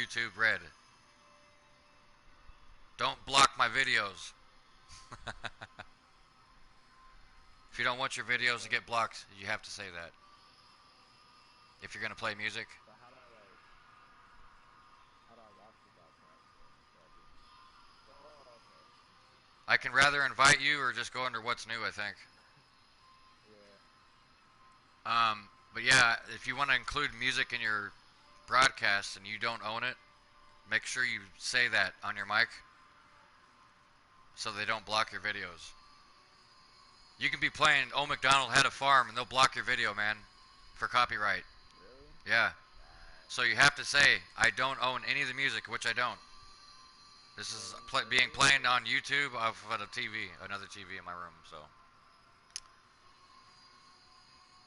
YouTube red. Don't block my videos. If you don't want your videos to get blocked, you have to say that. If you're gonna play music. So how do I watch the broadcast? Oh, okay. I can rather invite you or just go under what's new, I think. Yeah. But yeah, if you want to include music in your broadcast and you don't own it, make sure you say that on your mic so they don't block your videos. You can be playing "Oh McDonald Had a Farm" and they'll block your video, man, for copyright. Really? Yeah. Wow. So you have to say, "I don't own any of the music," which I don't. This is being played on YouTube off of a TV, another TV in my room. So,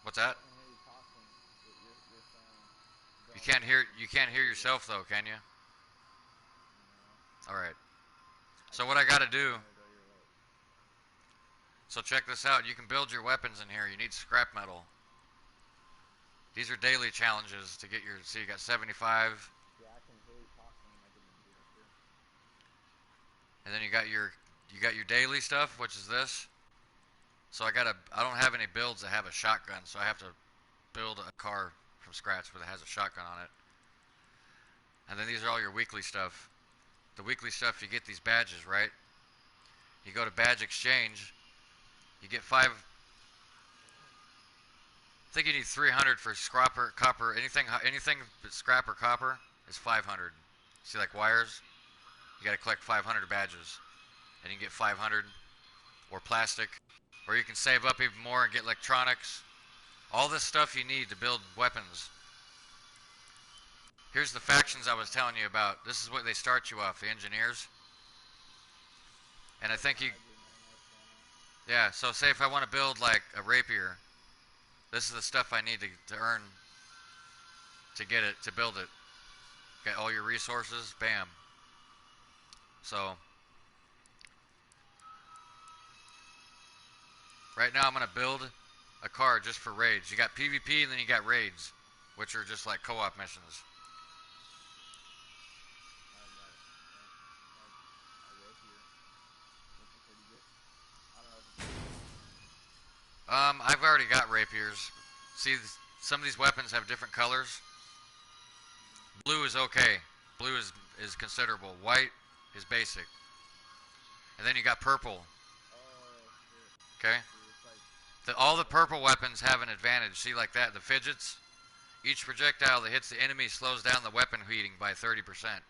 what's I that? can hear you talking. You're saying You don't can't own hear you can't hear video. yourself though, can you? No. All right. I So what I can got to talk do? and it'll go your way. So check this out. You can build your weapons in here. You need scrap metal. These are daily challenges to get your. So you got 75, Yeah, I can hear you talking and I can do that too. and then you got your daily stuff, which is this. So I don't have any builds that have a shotgun, so I have to build a car from scratch but it has a shotgun on it. And then these are all your weekly stuff. The weekly stuff, you get these badges, right? You go to badge exchange, you get five. I think you need 300 for scrap or copper. Anything but scrap or copper is 500. See, like wires, you got to collect 500 badges, and you can get 500 or plastic, or you can save up even more and get electronics. All this stuff you need to build weapons. Here's the factions I was telling you about. This is what they start you off, the engineers. And I Like think you, Nige and all that's going on. yeah. So say if I want to build like a rapier, this is the stuff I need to earn to get it to build it. Get all your resources, bam. So right now I'm gonna build a car just for raids. You got PvP and then you got raids, which are just like co-op missions. I got it. Yeah. Like a rapier. Looking pretty good. I don't know if it's good though. I've already got rapiers. See, some of these weapons have different colors. Mm. Blue is okay. Blue is considerable. White is basic. And then you got purple. Oh shit. Okay. I see. It's like All the yellow. purple weapons have an advantage. See, like that, the fidgets. Each projectile that hits the enemy slows down the weapon heating by 30%. Mm.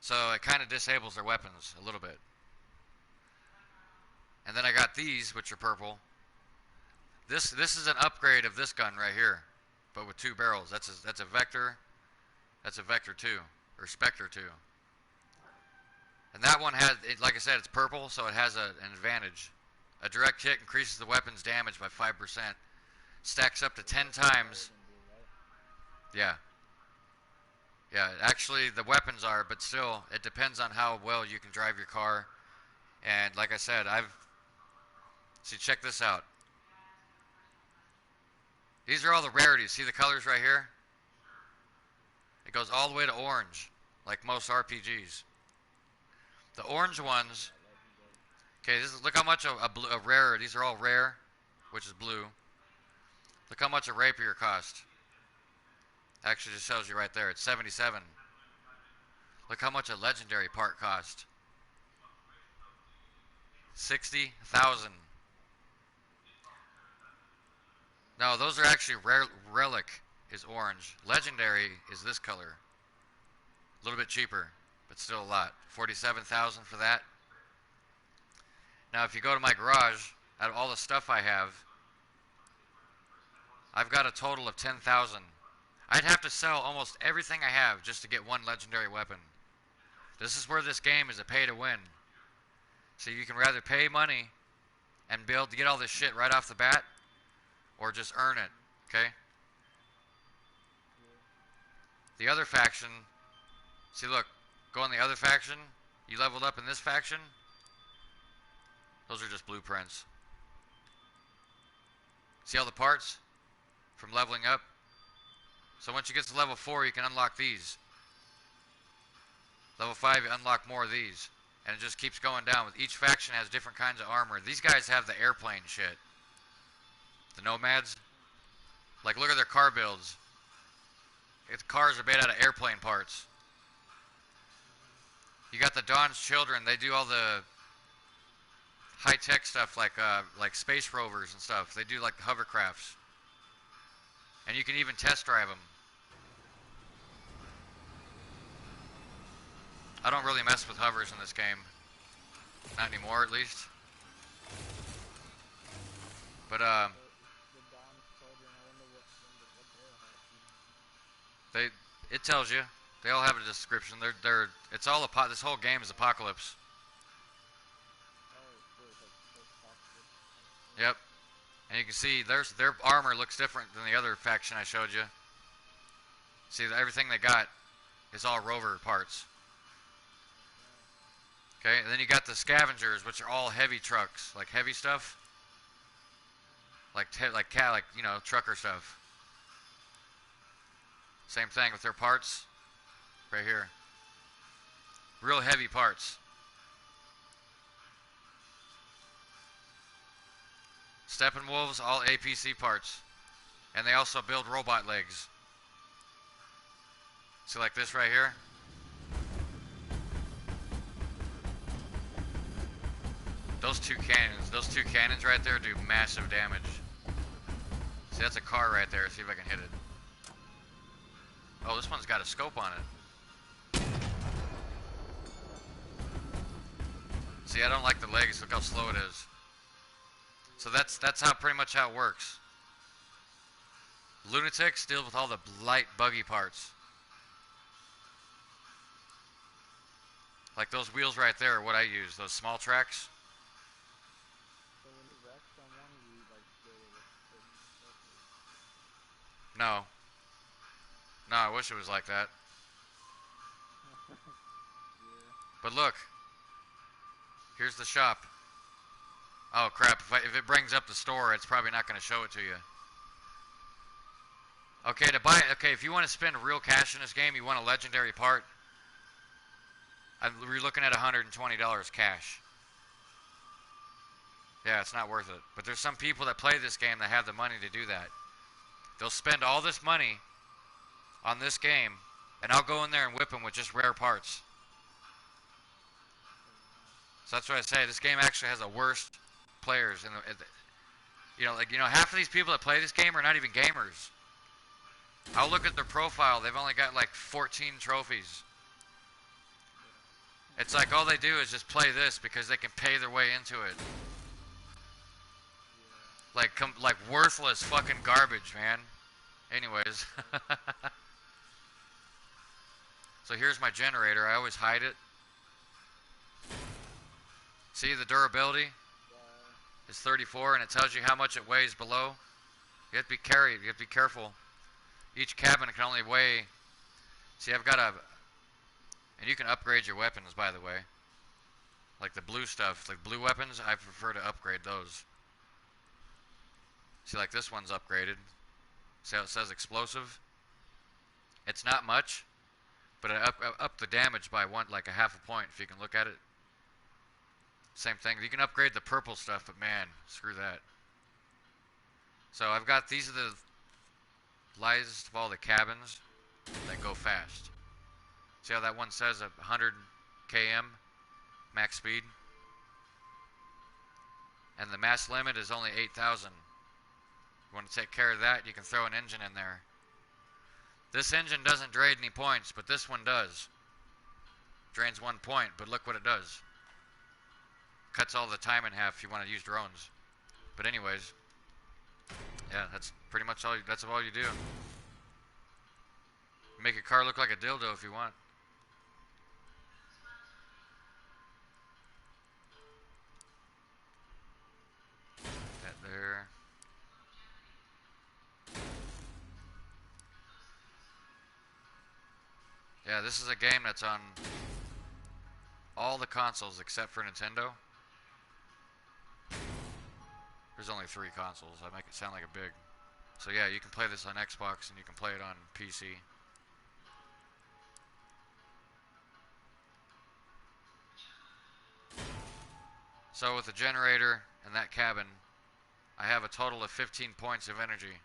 So it kind of disables their weapons a little bit. And then I got these, which are purple. This is an upgrade of this gun right here, but with two barrels. That's a Vector. That's a Vector 2 or Spectre 2. And that one has, like I said, it's purple, so it has an advantage. A direct hit increases the weapon's damage by 5%. Stacks up to 10 That's what all of times. them do, right? Yeah. Yeah, actually the weapons are, but still, it depends on how well you can drive your car. And like I said, see, check this out. These are all the rarities. See the colors right here? It goes all the way to orange, like most RPGs. The orange Yeah, I ones, got legendary. okay, look how much a rare, these are all rare, which is blue. Look how much a rapier cost. Actually just shows you right there, it's 77. Look how much a legendary part cost. 60,000. No, those are actually rare. Relic is orange. Legendary is this color. A little bit cheaper, but still a lot. 47,000 for that. Now, if you go to my garage, out of all the stuff I have, I've got a total of 10,000. I'd have to sell almost everything I have just to get one legendary weapon. This is where this game is a pay to win. So you can rather pay money and be able to get all this shit right off the bat, or just earn it, okay? Yeah. The other faction, see look, go on the other faction, you leveled up in this faction, those are just blueprints. See all the parts from leveling up? So once you get to level 4, you can unlock these. Level 5, you unlock more of these. And it just keeps going down. Each faction has different kinds of armor. These guys have the airplane shit. The nomads. Like, look at their car builds. The cars are made out of airplane parts. You got the Dawn's Children. They do all the high-tech stuff like space rovers and stuff. They do like hovercrafts. And you can even test drive them. I don't really mess with hovers in this game. Not anymore, at least. But, The Don's children. I wonder what they'll have. it tells you. They all have a description. It's all this whole game is apocalypse. Oh, cool. It's like post-apocalypse. Yep. And you can see their armor looks different than the other faction I showed you. See, everything they got is all rover parts. Okay, and then you got the scavengers, which are all heavy trucks, like heavy stuff, like you know, trucker stuff. Same thing with their parts, right here. Real heavy parts. Steppenwolves, all APC parts, and they also build robot legs. See, like this right here. Those two cannons right there do massive damage. See, that's a car right there. See if I can hit it. Oh, this one's got a scope on it. See, I don't like the legs. Look how slow it is. So that's pretty much how it works. Lunatics deal with all the light buggy parts. Like those wheels right there are what I use. Those small tracks. So when you wreck someone, you like build a certain stuff. No. No, I wish it was like that. Yeah. But look. Here's the shop. Oh crap, if it brings up the store, it's probably not going to show it to you. Okay, if you want to spend real cash in this game, you want a legendary part, we're looking at $120 cash. Yeah, it's not worth it. But there's some people that play this game that have the money to do that. They'll spend all this money on this game, and I'll go in there and whip them with just rare parts. So that's what I say. This game actually has the worst players in the, half of these people that play this game are not even gamers. I'll look at their profile. They've only got like 14 trophies. It's like all they do is just play this because they can pay their way into it. Like worthless fucking garbage, man. Anyways. So here's my generator. I always hide it. See the durability? It's 34 and it tells you how much it weighs below. You have to be carried. You have to be careful. Each cabin can only weigh. See, I've got and you can upgrade your weapons, by the way. Like the blue stuff, like blue weapons, I prefer to upgrade those. See, like this one's upgraded. See how it says explosive? It's not much, but I up the damage by like a half a point if you can look at it. Same thing. You can upgrade the purple stuff, but man, screw that. So I've got, these are the lightest of all the cabins that go fast. See how that one says 100 km max speed? And the mass limit is only 8,000. You want to take care of that, you can throw an engine in there. This engine doesn't drain any points, but this one does. Drains 1 point, but look what it does. Cuts all the time in half if you want to use drones. But anyways, yeah, that's pretty much all. That's all you do. Make your car look like a dildo if you want. That there. Yeah, this is a game that's on all the consoles except for Nintendo. There's only 3 consoles. I make it sound like a big. So yeah, you can play this on Xbox and you can play it on PC. So with the generator and that cabin, I have a total of 15 points of energy.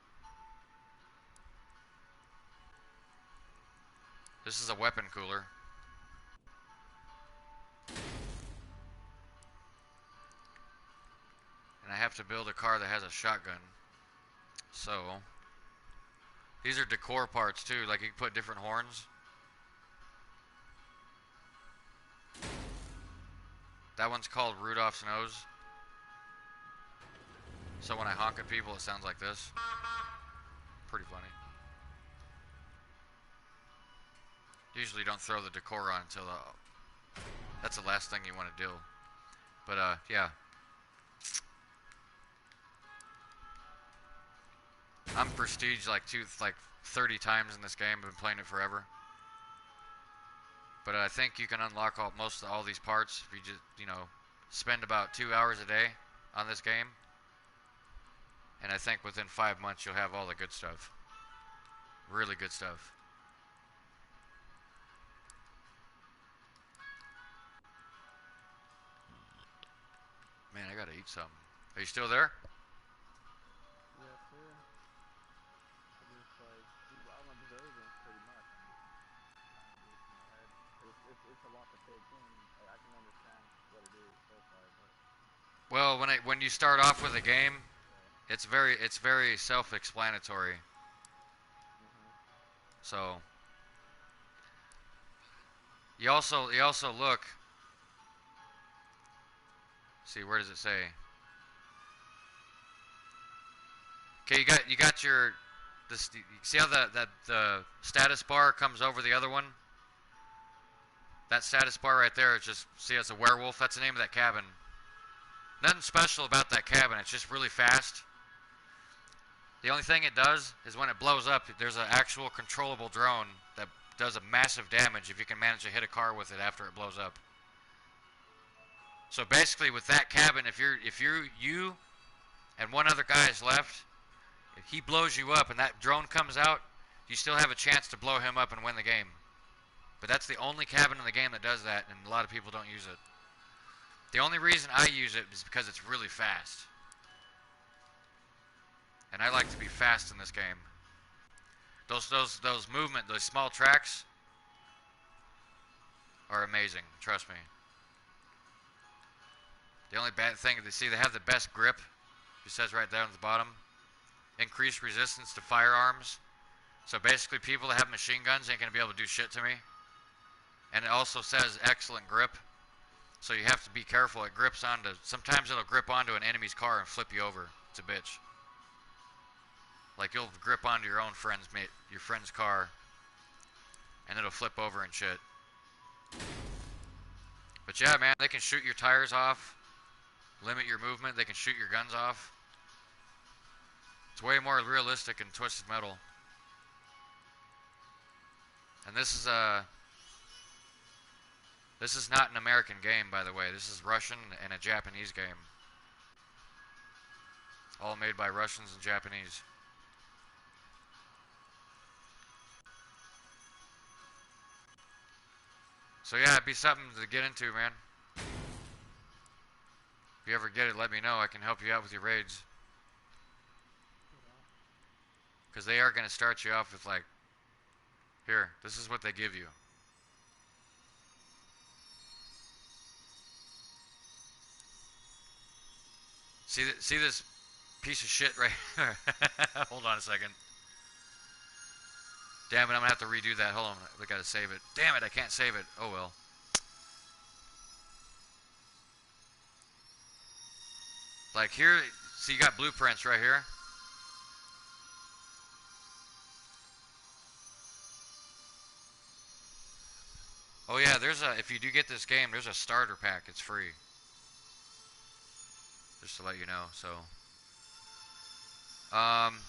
This is a weapon cooler. And I have to build a car that has a shotgun. So, these are decor parts too, like you can put different horns. That one's called Rudolph's nose. So when I honk at people, it sounds like this. Pretty funny. Usually don't throw the decor on until that's the last thing you want to do. But yeah. I'm prestige like 30 times in this game. I've been playing it forever. But I think you can unlock all these parts if you just, spend about 2 hours a day on this game. And I think within 5 months you'll have all the good stuff. Really good stuff. Man, I gotta eat something. Are you still there? Yes, sir. I just like I'm observing pretty much. I'm kind of just in my head. It's a lot to take in. Like, I can understand what it is so far, but Well, when you start off with a game, yeah. it's very self-explanatory. Mhm. So you also look. See, where does it say? Okay, you got your this. You see how the status bar comes over the other one? That status bar right there is just, see, it's a werewolf. That's the name of that cabin. Nothing special about that cabin. It's just really fast. The only thing it does is when it blows up, there's an actual controllable drone that does a massive damage if you can manage to hit a car with it after it blows up. So basically, with that cabin, if you and one other guy is left, if he blows you up and that drone comes out, you still have a chance to blow him up and win the game. But that's the only cabin in the game that does that, and a lot of people don't use it. The only reason I use it is because it's really fast. And I like to be fast in this game. Those those small tracks are amazing, trust me. The only bad thing, they have the best grip. It says right there on the bottom. Increased resistance to firearms. So basically people that have machine guns ain't gonna be able to do shit to me. And it also says excellent grip. So you have to be careful. It grips onto, sometimes it'll grip onto an enemy's car and flip you over. It's a bitch. Like you'll grip onto your friend's car, and it'll flip over and shit. But yeah, man, they can shoot your tires off, limit your movement. They can shoot your guns off. It's way more realistic in Twisted Metal. And this is not an American game, by the way. This is Russian and a Japanese game. All made by Russians and Japanese. So yeah, it'd be something to get into, man. If you ever get it, let me know. I can help you out with your raids. Yeah. Because they are going to start you off with like, here, this is what they give you. See this piece of shit right here? Hold on a second. Damn it, I'm going to have to redo that. Hold on, we got to save it. Damn it, I can't save it. Oh well. Like here, see, you got blueprints right here. Oh yeah, if you do get this game, there's a starter pack. It's free. Just to let you know. So, um,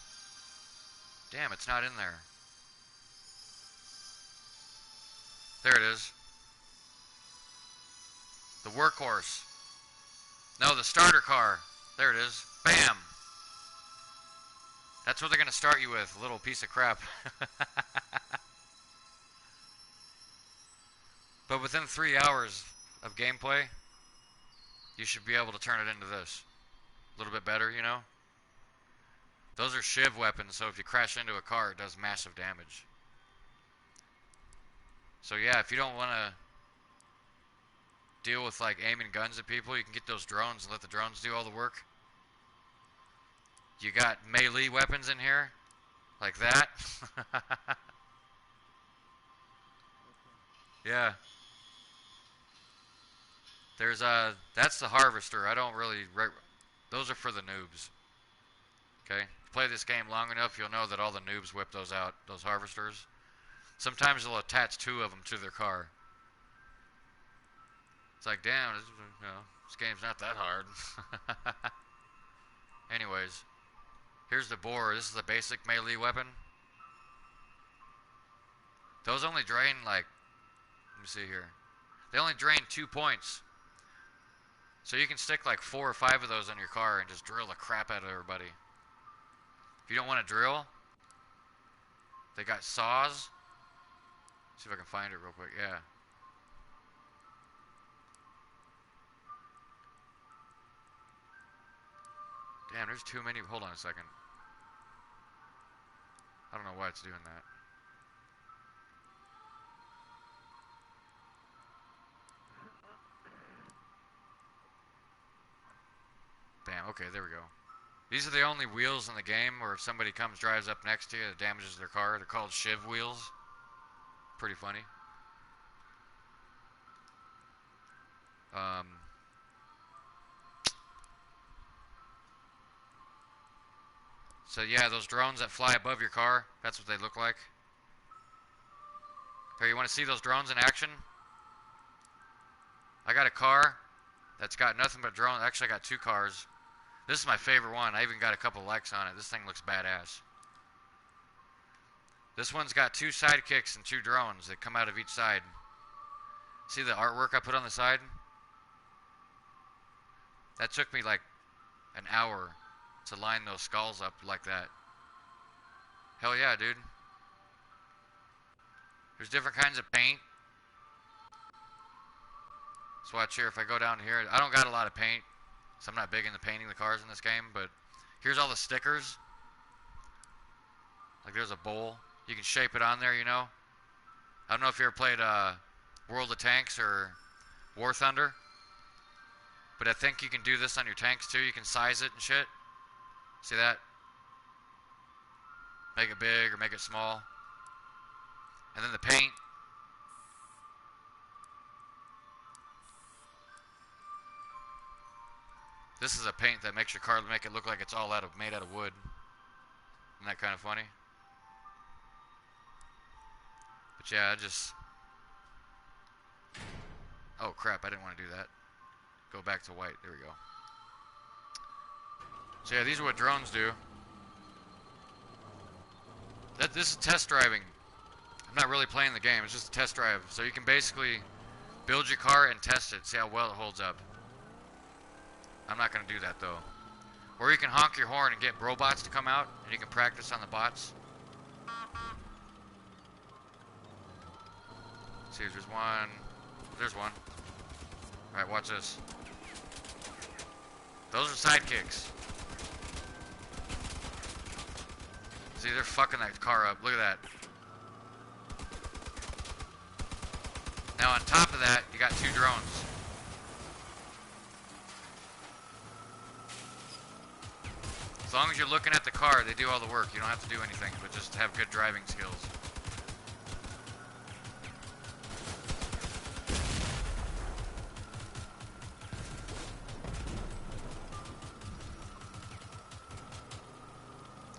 damn, it's not in there. There it is. The workhorse. No, the starter car. There it is. Bam. That's what they're gonna start you with, little piece of crap. But within 3 hours of gameplay, you should be able to turn it into this. A little bit better, you know? Those are shiv weapons, so if you crash into a car, it does massive damage. So yeah, if you don't want to deal with like aiming guns at people, you can get those drones and let the drones do all the work. You got melee weapons in here, like that. Yeah. There's that's the harvester. I don't really, those are for the noobs. Okay? Play this game long enough, you'll know that all the noobs whip those out, those harvesters. Sometimes they'll attach 2 of them to their car. It's like, damn, this game's not that hard. Anyways, here's the boar. This is a basic melee weapon. Those only drain like, let me see here. They only drain 2 points. So you can stick like 4 or 5 of those on your car and just drill the crap out of everybody. If you don't want to drill, they got saws. See if I can find it real quick. Yeah. Damn, there's too many. Hold on a second. I don't know why it's doing that. Damn, okay, there we go. These are the only wheels in the game where if somebody comes, drives up next to you, it damages their car. They're called shiv wheels. Pretty funny. So yeah, those drones that fly above your car, that's what they look like. Here, you want to see those drones in action? I got a car that's got nothing but drones. Actually, I got 2 cars. This is my favorite one. I even got a couple likes on it. This thing looks badass. This one's got 2 sidekicks and 2 drones that come out of each side. See the artwork I put on the side? That took me like an hour to line those skulls up like that. Hell yeah, dude. There's different kinds of paint. So watch here, if I go down here, I don't got a lot of paint, so I'm not big into painting the cars in this game, but here's all the stickers. Like there's a bowl. You can shape it on there, you know. I don't know if you ever played World of Tanks or War Thunder, but I think you can do this on your tanks too. You can size it and shit. See that? Make it big or make it small. And then the paint. This is a paint that makes your car make it look like it's all made out of wood. Isn't that kind of funny? But yeah, oh crap, I didn't want to do that. Go back to white, there we go. So yeah, these are what drones do. This is test driving. I'm not really playing the game, it's just a test drive. So you can basically build your car and test it, see how well it holds up. I'm not going to do that though. Or you can honk your horn and get robots to come out, and you can practice on the bots. See if there's one. There's one. Alright, watch this. Those are sidekicks. See, they're fucking that car up. Look at that. Now on top of that, you got 2 drones. As long as you're looking at the car, they do all the work. You don't have to do anything, but just have good driving skills.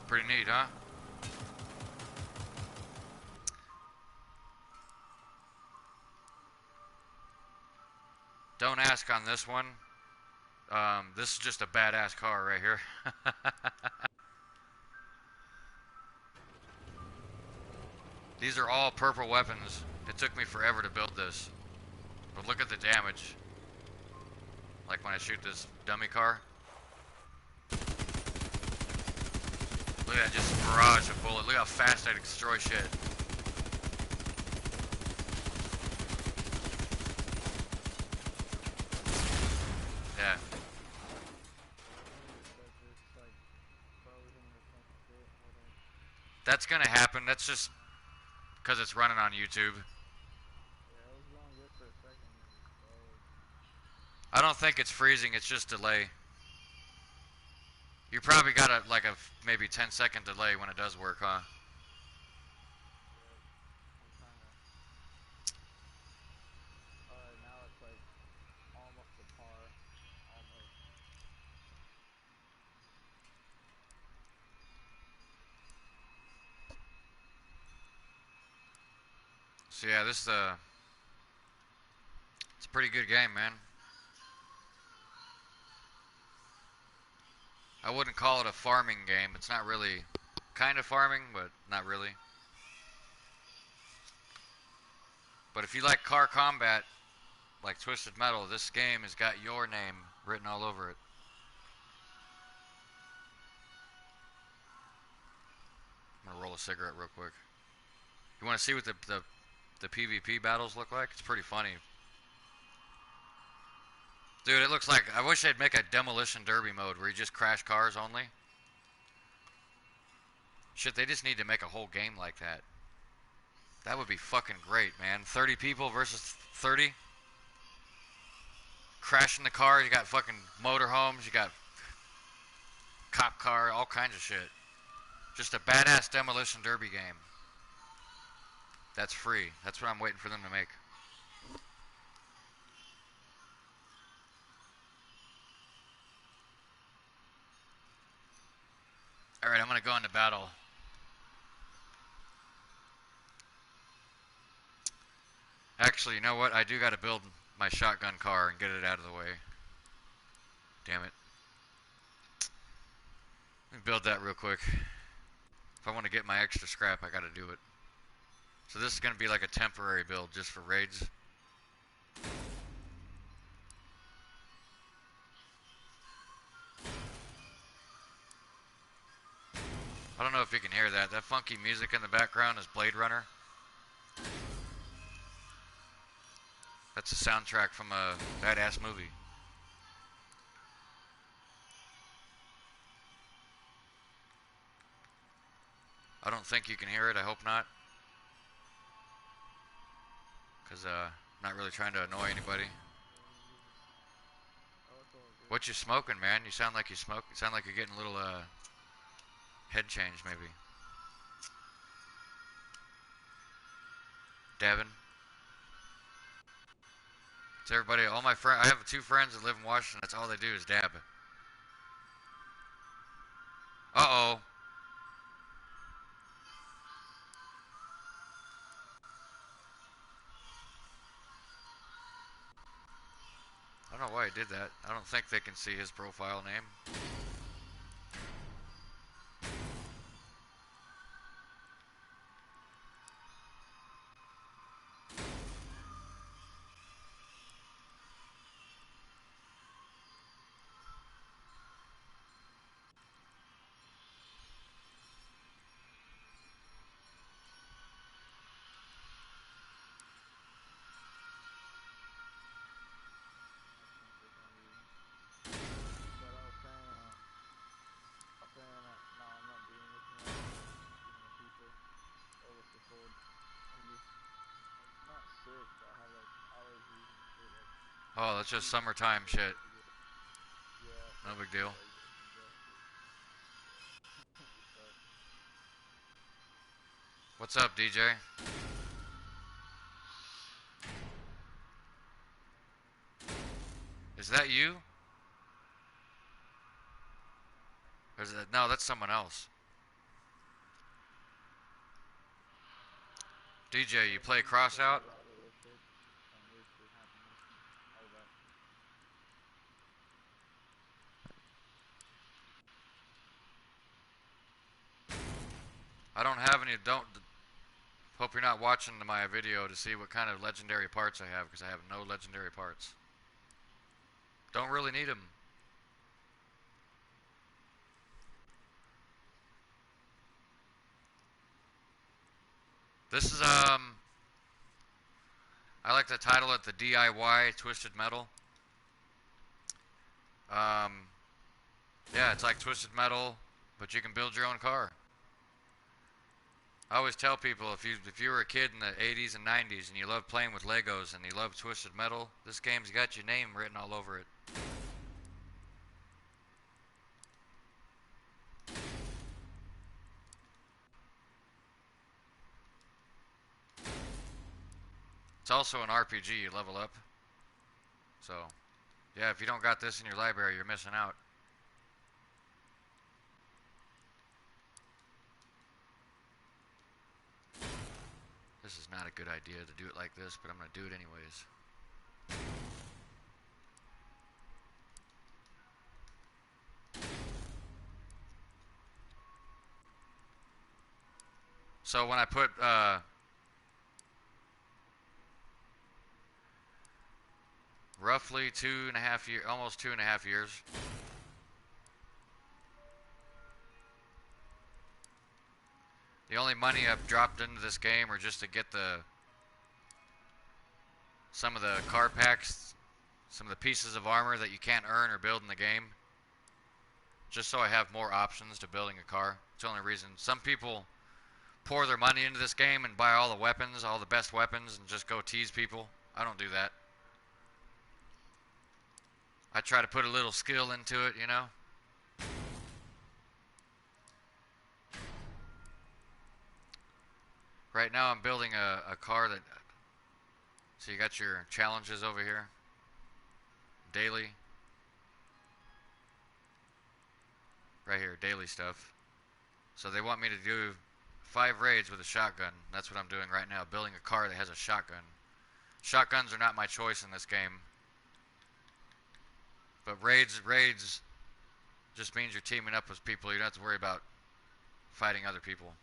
Pretty neat, huh? Don't ask on this one. This is just a badass car right here. These are all purple weapons. It took me forever to build this. But look at the damage. Like when I shoot this dummy car. Look Look at that, just barrage of bullets. Look how fast I destroy shit. Yeah. Why is it that it's like frozen or some shit? Hold on. That's gonna happen. That's just because it's running on YouTube. Yeah, it was going good for a second, then it just froze. I don't think it's freezing, it's just delay. You probably got a maybe 10-second delay when it does work, huh? Yep. I'm trying to. Alright, now it's like almost to par. Almost. So yeah, this is it's a pretty good game, man. I wouldn't call it a farming game. It's not really kind of farming, but not really. But if you like car combat, like Twisted Metal, this game has got your name written all over it. I'm gonna roll a cigarette real quick. You want to see what the PvP battles look like? It's pretty funny. Dude, it looks like, I wish they'd make a demolition derby mode where you just crash cars only. Shit, they just need to make a whole game like that. That would be fucking great, man. 30 people versus 30. Crashing the car, you got fucking motorhomes, you got cop car, all kinds of shit. Just a badass demolition derby game. That's free. That's what I'm waiting for them to make. Alright, I'm gonna go into battle. Actually, you know what? I do gotta build my shotgun car and get it out of the way. Damn it. Let me build that real quick. If I want to get my extra scrap, I gotta do it. So this is gonna be like a temporary build just for raids. I don't know if you can hear that. That funky music in the background is Blade Runner. That's a soundtrack from a badass movie. I don't think you can hear it. I hope not. Because I'm not really trying to annoy anybody. Oh, it's all good. What you smoking, man? You sound like you smoke. You sound like you're getting a little head change, maybe. Devin. It's everybody. All my friends. I have two friends that live in Washington. That's all they do is dab. Uh-oh. I don't know why he did that. I don't think they can see his profile name. I think for some reason. But I was saying that, no, I'm not doing this tonight. I'm just speaking to people. Oh, what's it called? I'm just, like, not sick, but I have, like, allergies and shit. Like, Oh, my that's just teeth summertime feel shit. like they get, yeah, No like, big shit deal. like get congested. But, What's up, DJ? Is that you? Or is that, no, that's someone else. DJ, you yeah, play let me check my Crossout? router real quick. Some weird shit happening. I'll be back. I don't have any. Don't. Hope you're not watching my video to see what kind of legendary parts I have, because I have no legendary parts. Don't really need them. This is I like to title it the DIY Twisted Metal. Um, yeah, it's like Twisted Metal, but you can build your own car. I always tell people if you were a kid in the 80s and 90s and you loved playing with Legos and you love Twisted Metal, this game's got your name written all over it. It's also an RPG, you level up. So, yeah, if you don't got this in your library, you're missing out. This is not a good idea to do it like this, but I'm going to do it anyways. So when I put roughly 2.5 years, almost 2.5 years, the only money I've dropped into this game are just to get some of the car packs, some of the pieces of armor that you can't earn or build in the game, just so I have more options to building a car. It's the only reason. Some people pour their money into this game and buy all the weapons, all the best weapons, and just go tease people. I don't do that. I try to put a little skill into it, you know? Right now I'm building a car that... So you got your challenges over here. Daily. Right here, daily stuff. So they want me to do 5 raids with a shotgun. That's what I'm doing right now, building a car that has a shotgun. Shotguns are not my choice in this game. But raids just means you're teaming up with people. You don't have to worry about fighting other people.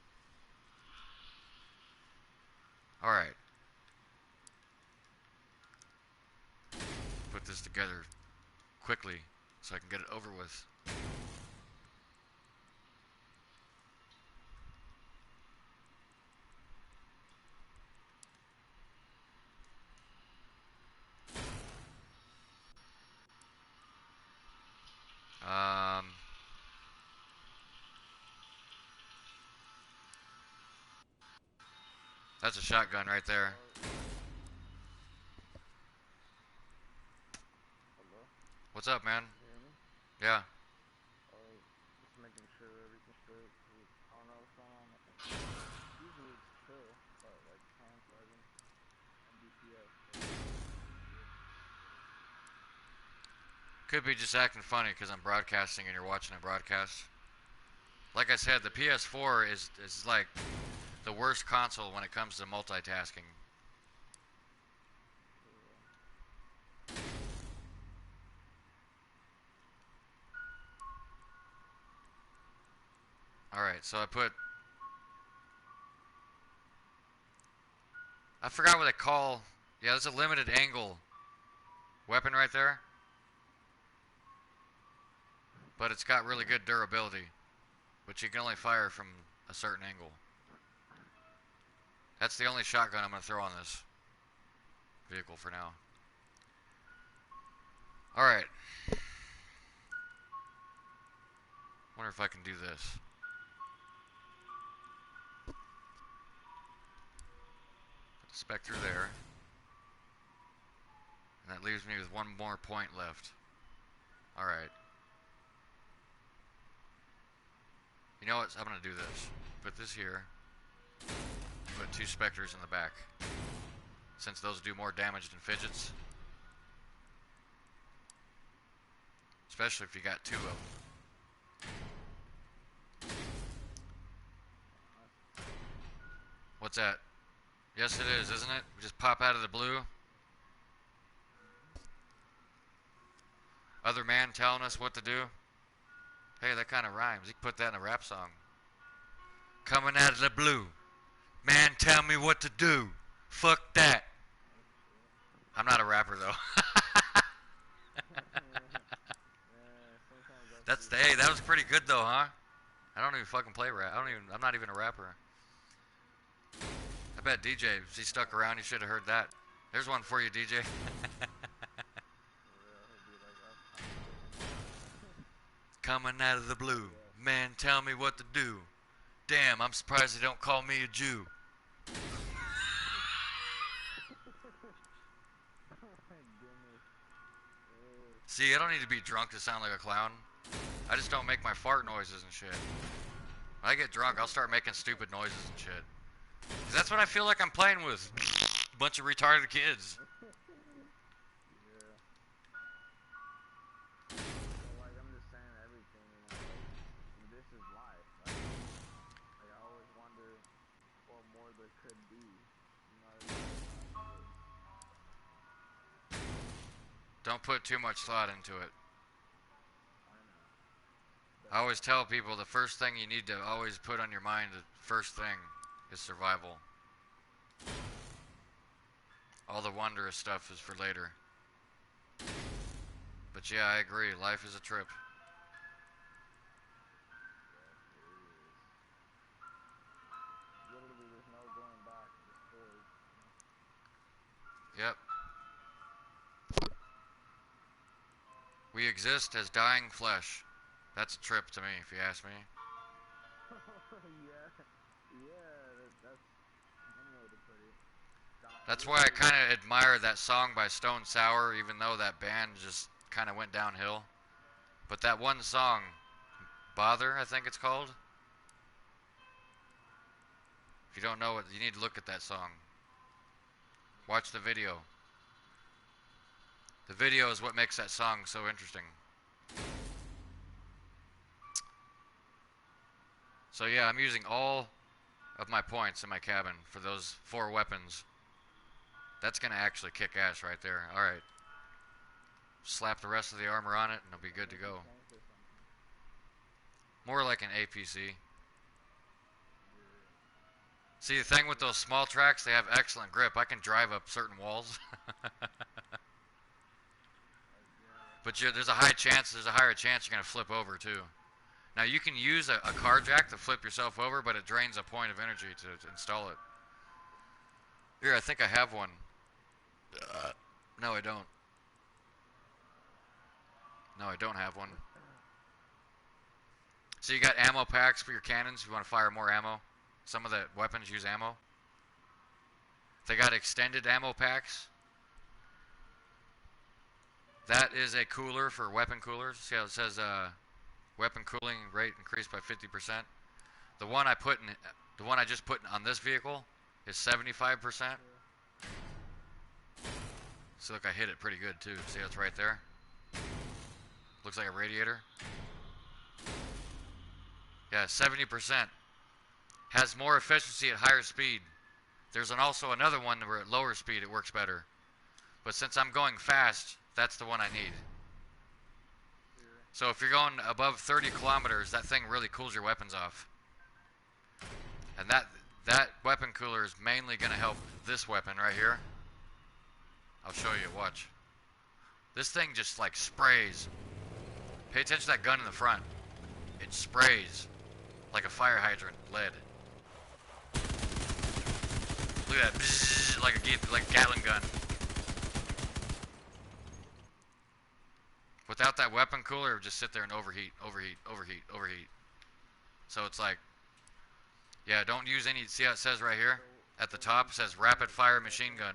Alright. Put this together quickly so I can get it over with. Um, that's a shotgun right there. Hello? What's up, man? Can you hear me? Yeah. Just making sure everything's straight. 'Cause I don't know what's going on. Usually it's chill, but like time flagging and DPS. Weird. Could be just acting funny because I'm broadcasting and you're watching a broadcast. Like I said, the PS4 is like the worst console when it comes to multitasking. Alright, so I forgot what they call... Yeah, there's a limited angle weapon right there. But it's got really good durability. But you can only fire from a certain angle. That's the only shotgun I'm going to throw on this vehicle for now. Alright. Wonder if I can do this. Put the Spectre there. And that leaves me with one more point left. Alright. You know what? I'm going to do this. Put this here. Put 2 Spectres in the back. Since those do more damage than fidgets. Especially if you got 2 of them. What's that? Yes, it is, isn't it? We just pop out of the blue. Other man telling us what to do. Hey, that kind of rhymes. You can put that in a rap song. Coming out of the blue. Man, tell me what to do. Fuck that. I'm not a rapper though. Yeah, sometimes I That's see. hey, that was pretty good though, huh? I don't even fucking play rap. I'm not even a rapper. I bet DJ, if he stuck around, he should have heard that. There's one for you, DJ. For real, he'll be like, oh, I'm switching to Coming out of the blue. yeah. Man, tell me what to do. Damn, I'm surprised they don't call me a Jew. Oh my goodness. See, I don't need to be drunk to sound like a clown. I just don't make my fart noises and shit. When I get drunk, I'll start making stupid noises and shit. 'Cause that's what I feel like I'm playing with. Bunch of retarded kids. Yeah. But like I'm just saying everything, like this is life. Like I always wonder what more there could be. You know what I mean? Don't put too much thought into it. I know. I always tell people the first thing you need to always put on your mind, the first thing, is survival. All the wondrous stuff is for later. But yeah, I agree. Life is a trip. Literally, there's no going back. Just forward. Yep. We exist as dying flesh. That's a trip to me, if you ask me. Yeah, that's one way to put it. That's why I kind of admire that song by Stone Sour, even though that band just kind of went downhill. But that one song, Bother, I think it's called. If you don't know it, you need to look at that song. Watch the video. The video is what makes that song so interesting. So yeah, I'm using all of my points in my cabin for those 4 weapons. That's gonna actually kick ass right there. Alright. Slap the rest of the armor on it and it'll be good to go. More like an APC. See, the thing with those small tracks, they have excellent grip. I can drive up certain walls. But there's a higher chance you're gonna flip over too. Now you can use a car jack to flip yourself over, but it drains a point of energy to install it. Here, I think I have one. No, I don't. No, I don't have one. So you got ammo packs for your cannons if you want to fire more ammo. Some of the weapons use ammo. They got extended ammo packs. That is a cooler for weapon coolers. See how it says weapon cooling rate increased by 50%. The one I just put on this vehicle is 75%. So look, I hit it pretty good too. See how it's right there? Looks like a radiator. Yeah, 70%. Has more efficiency at higher speed. There's also another one where at lower speed it works better. But since I'm going fast, that's the one I need. So if you're going above 30 kilometers, that thing really cools your weapons off. And that weapon cooler is mainly going to help this weapon right here. I'll show you, watch. This thing just like sprays. Pay attention to that gun in the front. It sprays like a fire hydrant lead. Look at that, bzzz, like a Gatling gun. Without that weapon cooler, it would just sit there and overheat. So it's like, yeah, don't use any, see how it says right here? At the top, it says rapid fire machine gun.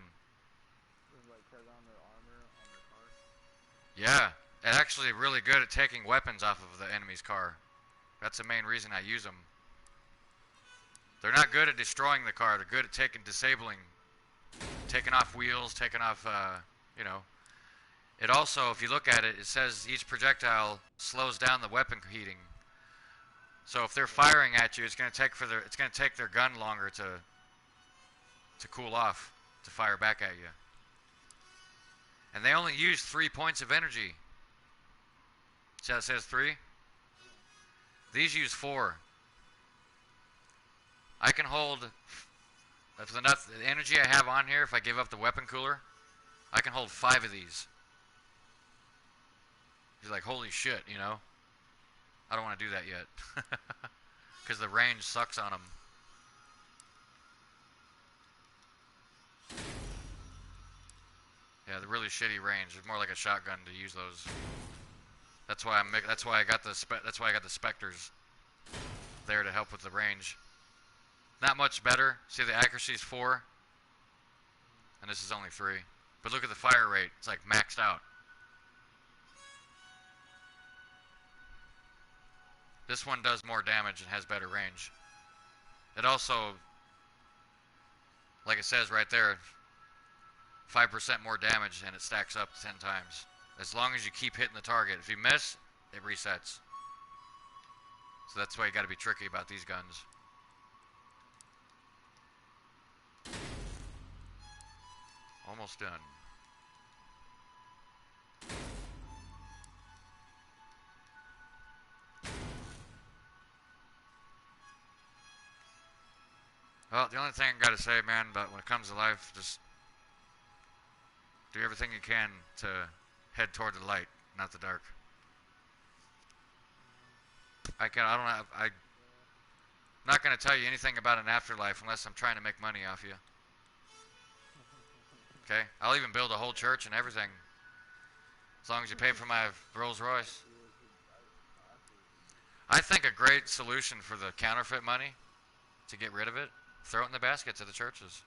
Yeah, it's actually really good at taking weapons off of the enemy's car. That's the main reason I use them. They're not good at destroying the car. They're good at disabling, taking off wheels, taking off, you know. It also, if you look at it, it says each projectile slows down the weapon heating. So if they're firing at you, it's going to take their gun longer to cool off, to fire back at you. And they only use 3 points of energy. See how it says 3? These use 4. I can hold, if the energy I have on here, if I give up the weapon cooler, I can hold 5 of these. He's like, holy shit, you know? I don't want to do that yet. Because the range sucks on them. Yeah, the really shitty range. It's more like a shotgun to use those. That's why That's why I got the That's why I got the Spectres there to help with the range. Not much better. See, the accuracy is 4, and this is only 3. But look at the fire rate. It's like maxed out. This one does more damage and has better range. It also, like it says right there, 5% more damage, and it stacks up 10 times. As long as you keep hitting the target. If you miss, it resets. So that's why you gotta be tricky about these guns. Almost done. Well, the only thing I gotta say, man, but when it comes to life, just do everything you can to head toward the light, not the dark. I'm not gonna tell you anything about an afterlife unless I'm trying to make money off you. Okay? I'll even build a whole church and everything. As long as you pay for my Rolls Royce. I think a great solution for the counterfeit money, to get rid of it, throw it in the baskets of the churches.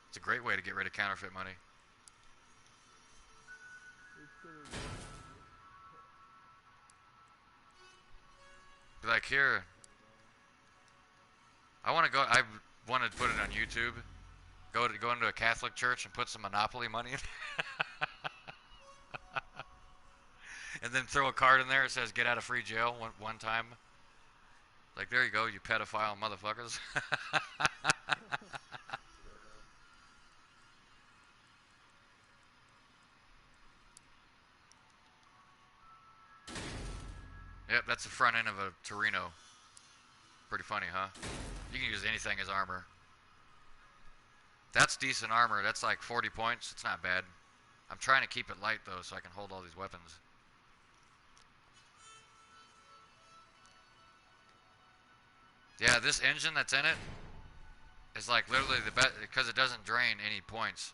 It's a great way to get rid of counterfeit money. Be like, here, I want to put it on YouTube. Go into a Catholic church and put some Monopoly money in. And then throw a card in there that says get out of free jail one time. Like, there you go, you pedophile motherfuckers. Yep, that's the front end of a Torino. Pretty funny, huh? You can use anything as armor. That's decent armor. That's like 40 points. It's not bad. I'm trying to keep it light, though, so I can hold all these weapons. Yeah, this engine that's in it is like literally the best because it doesn't drain any points.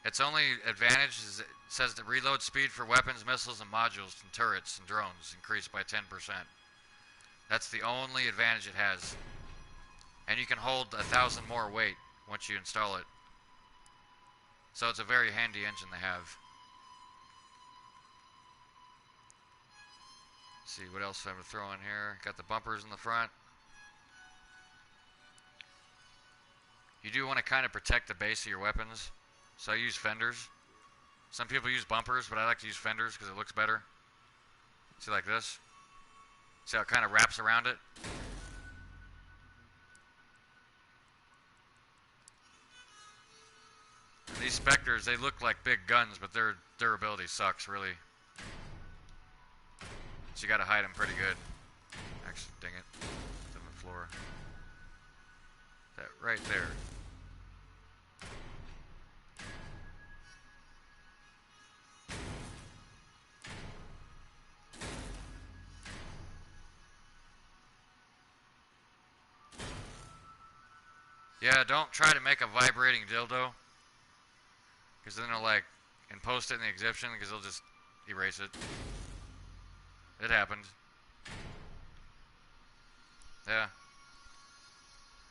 Its only advantage is it says the reload speed for weapons, missiles, and modules and turrets and drones increased by 10%. That's the only advantage it has. And you can hold 1,000 more weight once you install it. So it's a very handy engine to have. Let's see what else I'm going to throw in here. Got the bumpers in the front. You do want to kind of protect the base of your weapons. So I use fenders. Some people use bumpers, but I like to use fenders because it looks better. See, like this? See how it kind of wraps around it? And these Spectres, they look like big guns, but their durability sucks, really. So you gotta hide them pretty good. Actually, dang it. It's on the floor. That right there. Yeah, don't try to make a vibrating dildo. Because then they'll like, and post it in the exhibition because they'll just erase it. It happened. Yeah.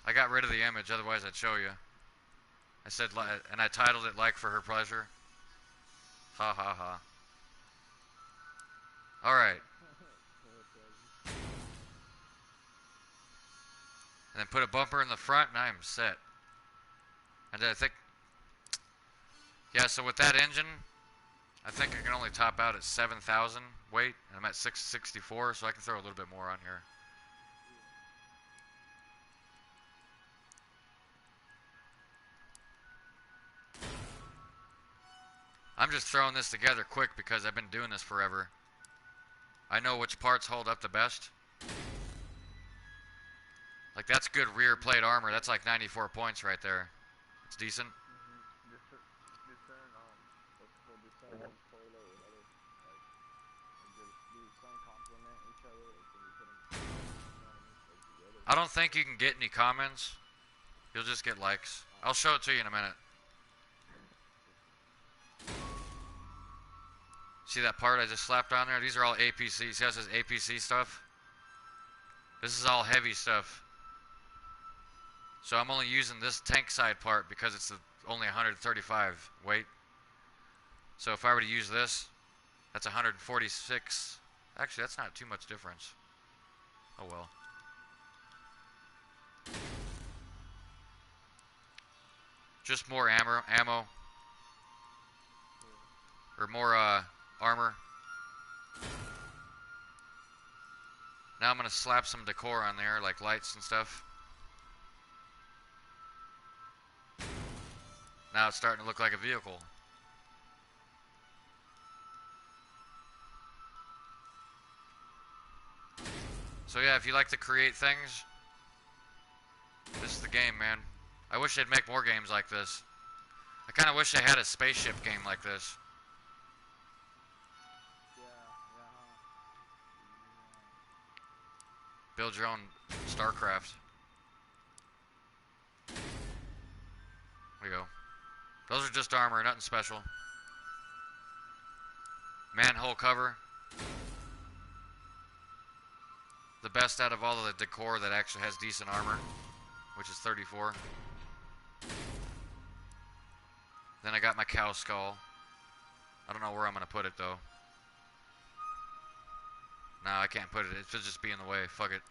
I got rid of the image, otherwise I'd show you. I said, and I titled it Like for Her Pleasure. Ha ha ha. Alright. And then put a bumper in the front and I am set. And I think, yeah, so with that engine, I think I can only top out at 7,000 weight, and I'm at 664, so I can throw a little bit more on here. I'm just throwing this together quick because I've been doing this forever. I know which parts hold up the best. Like, that's good rear plate armor. That's like 94 points right there. It's decent. I don't think you can get any comments You'll just get likes. I'll show it to you in a minute. See that part I just slapped on there? These are all APC. See how it says APC stuff? This is all heavy stuff. So I'm only using this tank side part because it's only 135 weight. So if I were to use this, that's 146. Actually, that's not too much difference. Oh well. Just more ammo, or more armor. Now I'm gonna slap some decor on there, like lights and stuff. Now it's starting to look like a vehicle. So yeah, if you like to create things, this is the game, man. I wish they'd make more games like this. I kind of wish they had a spaceship game like this. Build your own StarCraft. There you go. Those are just armor, nothing special. Manhole cover. The best out of all of the decor that actually has decent armor, which is 34. Then I got my cow skull. I don't know where I'm going to put it, though. No, I can't put it. It'll just be in the way. Fuck it.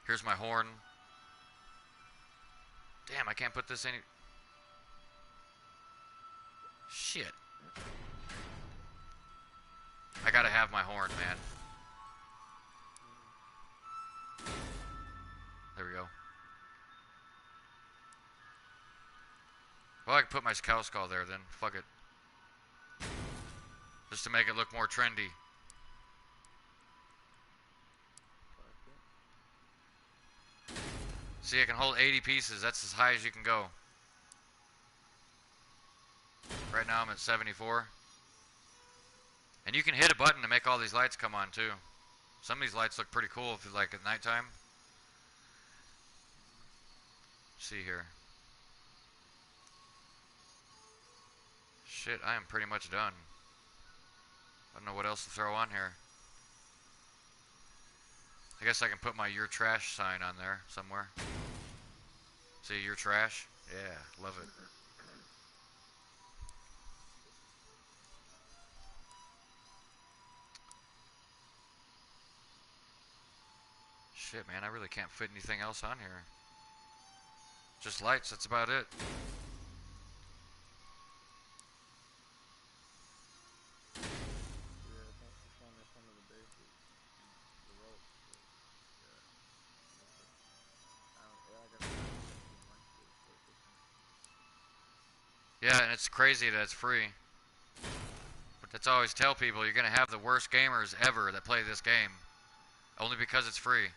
Here's my horn. Damn, I can't put this any... Shit. I gotta have my horn, man. There we go. Well, I can put my cow skull there then. Fuck it. Just to make it look more trendy. See, I can hold 80 pieces. That's as high as you can go. Right now I'm at 74. And you can hit a button to make all these lights come on too. Some of these lights look pretty cool if you like at nighttime. See here. Shit, I am pretty much done. I don't know what else to throw on here. I guess I can put my "Your Trash" sign on there somewhere. See, "Your Trash"? Yeah, love it. Shit, man, I really can't fit anything else on here. Just lights, that's about it. Yeah, and it's crazy that it's free. But that's always tell people, you're going to have the worst gamers ever that play this game. Only because it's free.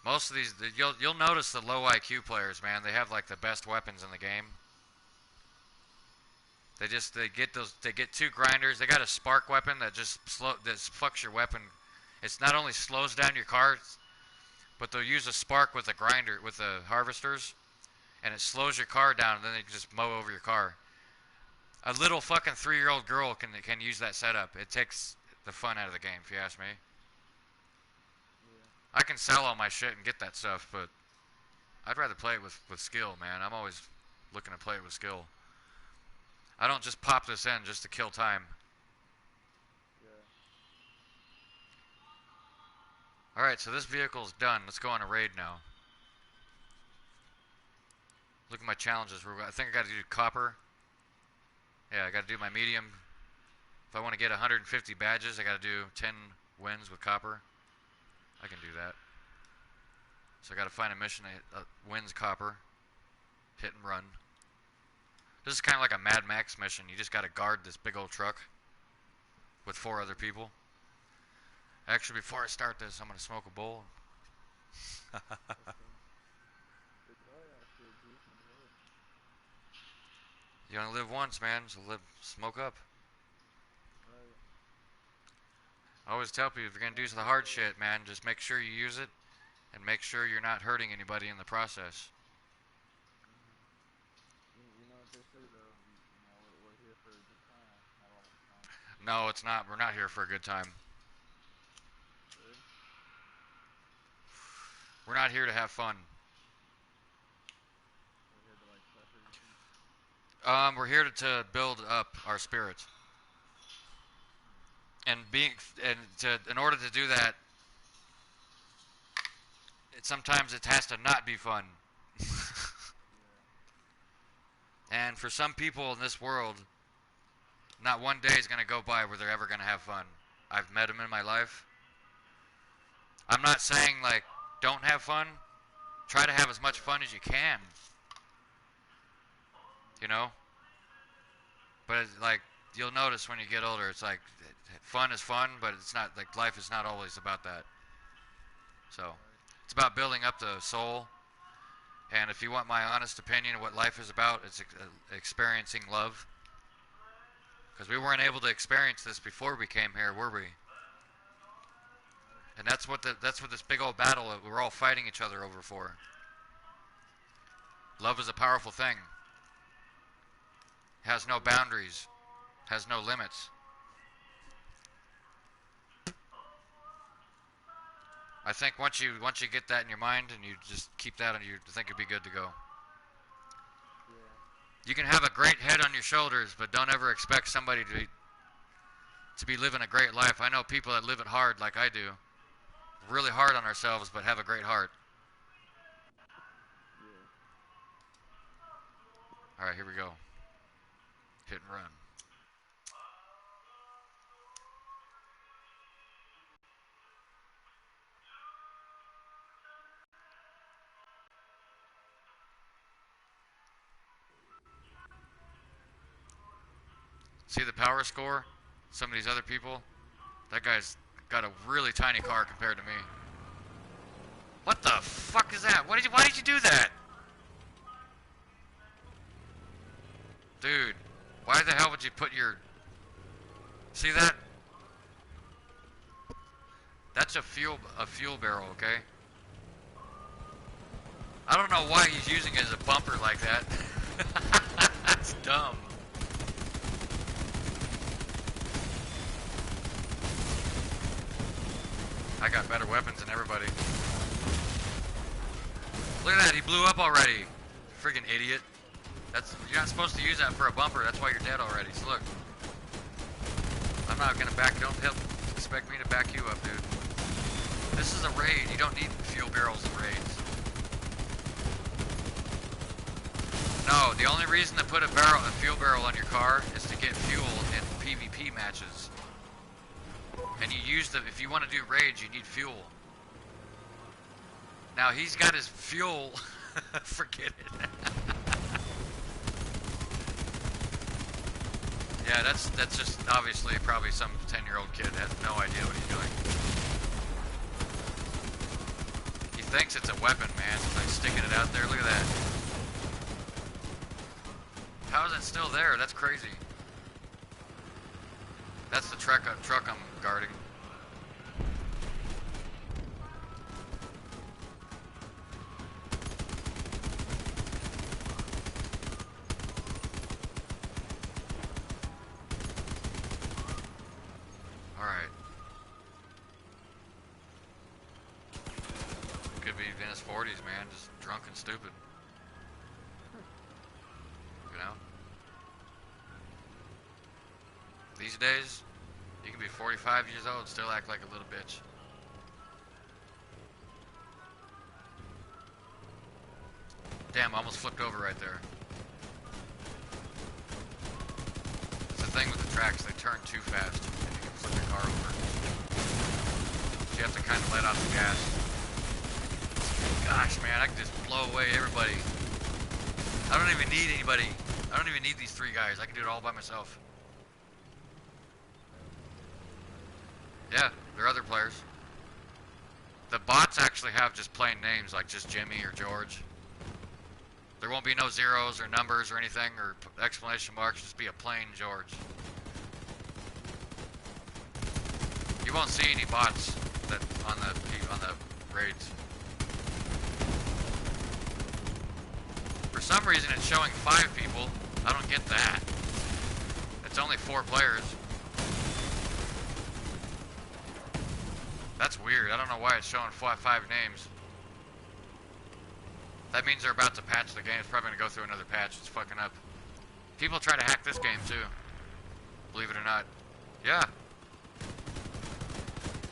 Most of these, you'll notice the low IQ players, man. They have like the best weapons in the game. They get two grinders. They got a spark weapon that that fucks your weapon. It's not only slows down your car, but they'll use a spark with a grinder with the harvesters, and it slows your car down, and then they can just mow over your car. A little fucking 3-year-old girl can use that setup. It takes the fun out of the game, if you ask me. I can sell all my shit and get that stuff, but I'd rather play it with skill, man. I'm always looking to play it with skill. I don't just pop this in just to kill time. Alright, so this vehicle's done. Let's go on a raid now. Look at my challenges. I think I gotta do copper. Yeah, I gotta do my medium. If I want to get 150 badges, I gotta do 10 wins with copper. I can do that. So I gotta find a mission that wins copper. Hit and run. This is kind of like a Mad Max mission. You just gotta guard this big old truck with 4 other people. Actually, before I start this, I'm gonna smoke a bowl. You only live once, man, so smoke up. I always tell people, if you're gonna do the hard shit, man, just make sure you use it, and make sure you're not hurting anybody in the process. Mhm. You know what they say though. You know we're here for a good time, not all the fun. No, it's not. We're not here for a good time. Really? We're not here to have fun. We're here to like suffer. You think? We're here to build up our spirits, Hmm. and in order to do that, sometimes it has to not be fun. Yeah. And for some people in this world, not one day is gonna go by where they're ever gonna have fun. I've met them in my life. I'm not saying like don't have fun. Try to have as much Yeah. fun as you can. You Yeah. know. But it's like you'll notice when you get older, it's like fun is fun, but it's not like life is not always about that. So Right. it's about building up the soul. And if you want my honest opinion of what life is about, it's experiencing love. Because we weren't able to experience this before we came here, were we? Right. And that's what this big old battle that we're all fighting each other over for. Love is a powerful thing. Has no It is. boundaries. Has no limits. I think once you get that in your mind and you just keep that, and you think it'd be good to go. Yeah. You can have a great head on your shoulders, but don't ever expect somebody to be living a great life. I know people that live it hard like I do. Really hard on ourselves, but have a great heart. Yeah. All right, here we go. Hit and run. See the power score? Some of these other people? That guy's got a really tiny car compared to me. What the fuck is that? Why did you do that? Dude, why the hell would you put your... See that? That's a fuel barrel, okay? I don't know why he's using it as a bumper like that. That's dumb. I got better weapons than everybody. Look at that, he blew up already. Friggin' idiot. You're not supposed to use that for a bumper, that's why you're dead already. So look. I'm not gonna don't expect me to back you up, dude. This is a raid, you don't need fuel barrels in raids. No, the only reason to put a fuel barrel on your car is to get fuel in PvP matches. And you use them, if you want to do raids, you need fuel. Now he's got his fuel, forget it. Yeah, that's just obviously probably some 10-year-old kid has no idea what he's doing. He thinks it's a weapon, man. He's like sticking it out there. Look at that. How is it still there? That's crazy. That's the truck I'm guarding. Alright. Could be Venice 40s, man. Just drunk and stupid. You know? These days, you can be 45 years old and still act like a little bitch. Damn, I almost flipped over right there. It's the thing with the tracks, they turn too fast and you can flip your car over. So you have to kind of let out the gas. Gosh, man, I can just blow away everybody. I don't even need anybody. I don't even need these three guys. I can do it all by myself. Yeah, there are other players. The bots actually have just plain names like just Jimmy or George. There won't be no zeros or numbers or anything or exclamation marks, just be a plain George. You You won't see any bots that on the raids. For some reason, it's showing 5 people. I don't get that. It's only 4 players. That's weird. I don't know why it's showing 5 names. That means they're about to patch the game. It's probably going to go through another patch. It's fucking up. People try to hack this game too. Believe it or not. Yeah.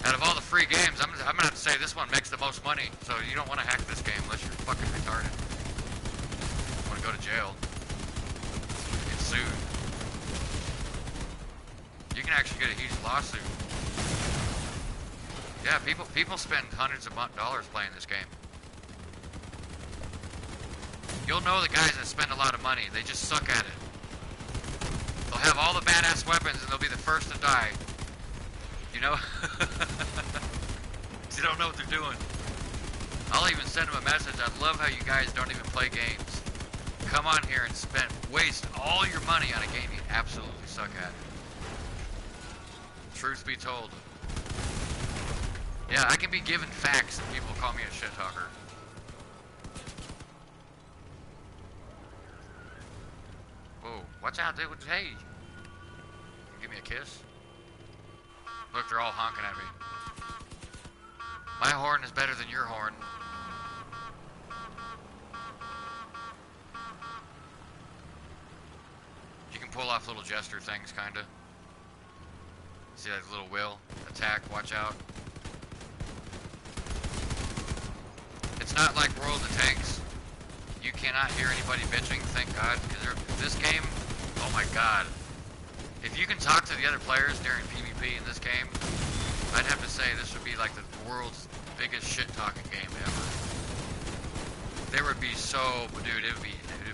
Out of all the free games, I'm going to have to say this one makes the most money. So you don't want to hack this game unless you're fucking retarded. You want to go to jail. Get sued. You can actually get a huge lawsuit. Yeah, people spend hundreds of dollars playing this game. You'll know the guys that spend a lot of money. They just suck at it. They'll have all the badass weapons and they'll be the first to die. You know? You don't know what they're doing. I'll even send them a message. I love how you guys don't even play games. Come on here and waste all your money on a game you absolutely suck at. Truth be told. Yeah, I can be given facts and people call me a shit talker. Whoa, watch out, dude. Hey. Give me a kiss. Look, they're all honking at me. My horn is better than your horn. You can pull off little gesture things, kinda. See that little wheel? Attack, watch out. It's not like World of Tanks. You cannot hear anybody bitching, thank God, because this game, oh my God. If you can talk to the other players during PvP in this game, I'd have to say this would be like the world's biggest shit-talking game ever. There would be so, dude, it would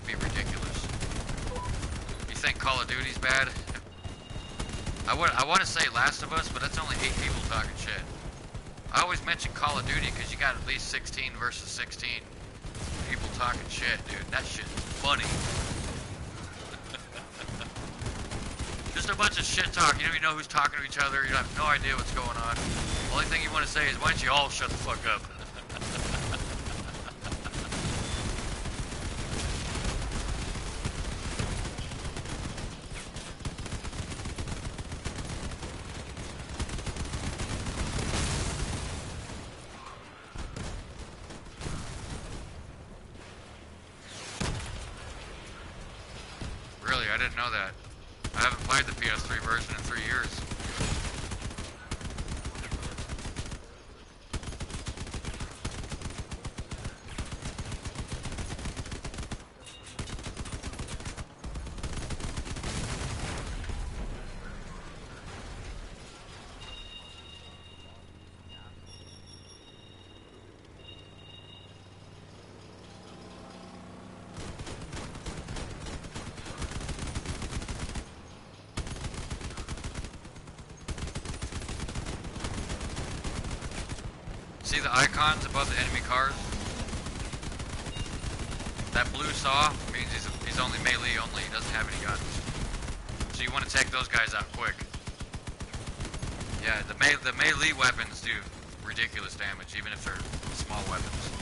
be ridiculous. You think Call of Duty's bad? I want to say Last of Us, but that's only 8 people talking shit. I always mention Call of Duty because you got at least 16 versus 16 people talking shit, dude. That shit is funny. Just a bunch of shit talk. You don't even know who's talking to each other. You have no idea what's going on. The only thing you want to say is, why don't you all shut the fuck up? Really, I didn't know that. I haven't played the PS3 version in 3 years. See the icons above the enemy cars? That blue saw means he's only melee only, he doesn't have any guns. So you want to take those guys out quick. Yeah, the melee weapons do ridiculous damage, even if they're small weapons.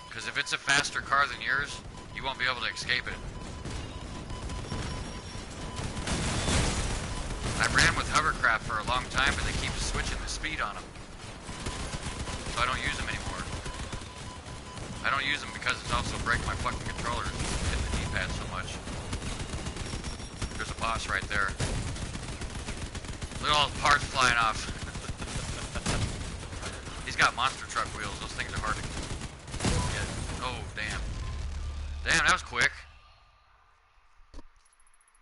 Because if it's a faster car than yours, you won't be able to escape it. I ran with hovercraft for a long time, but they keep switching the speed on them. So I don't use them anymore. I don't use them because it's also breaking my fucking controller hitting the D-pad so much. There's a boss right there. Look at all the parts flying off. He's got monster truck wheels. Those things are hard to get. Oh, damn. Damn, that was quick.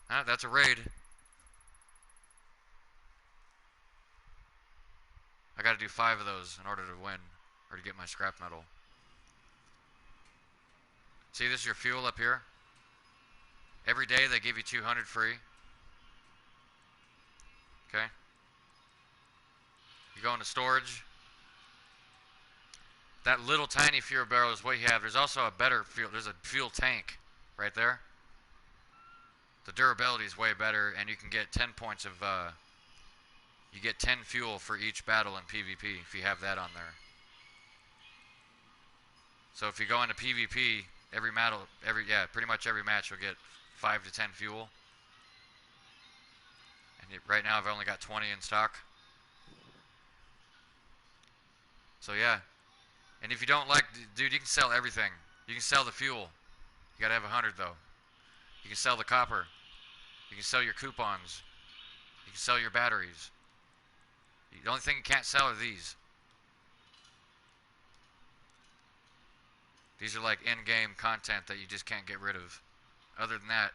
That's a raid. I gotta do 5 of those in order to win, or to get my scrap metal. See, this is your fuel up here. Every day they give you 200 free. Okay. You go into storage. That little tiny fuel barrel is what you have. There's also a better fuel. There's a fuel tank right there. The durability is way better, and you can get 10 points of You get 10 fuel for each battle in PvP if you have that on there. So if you go into PvP, pretty much every match you'll get 5 to 10 fuel. And right now I've only got 20 in stock. So yeah. And if you don't like, dude, you can sell everything. You can sell the fuel. You gotta have 100 though. You can sell the copper. You can sell your coupons. You can sell your batteries. The only thing you can't sell are these. These are like in-game content that you just can't get rid of. Other than that,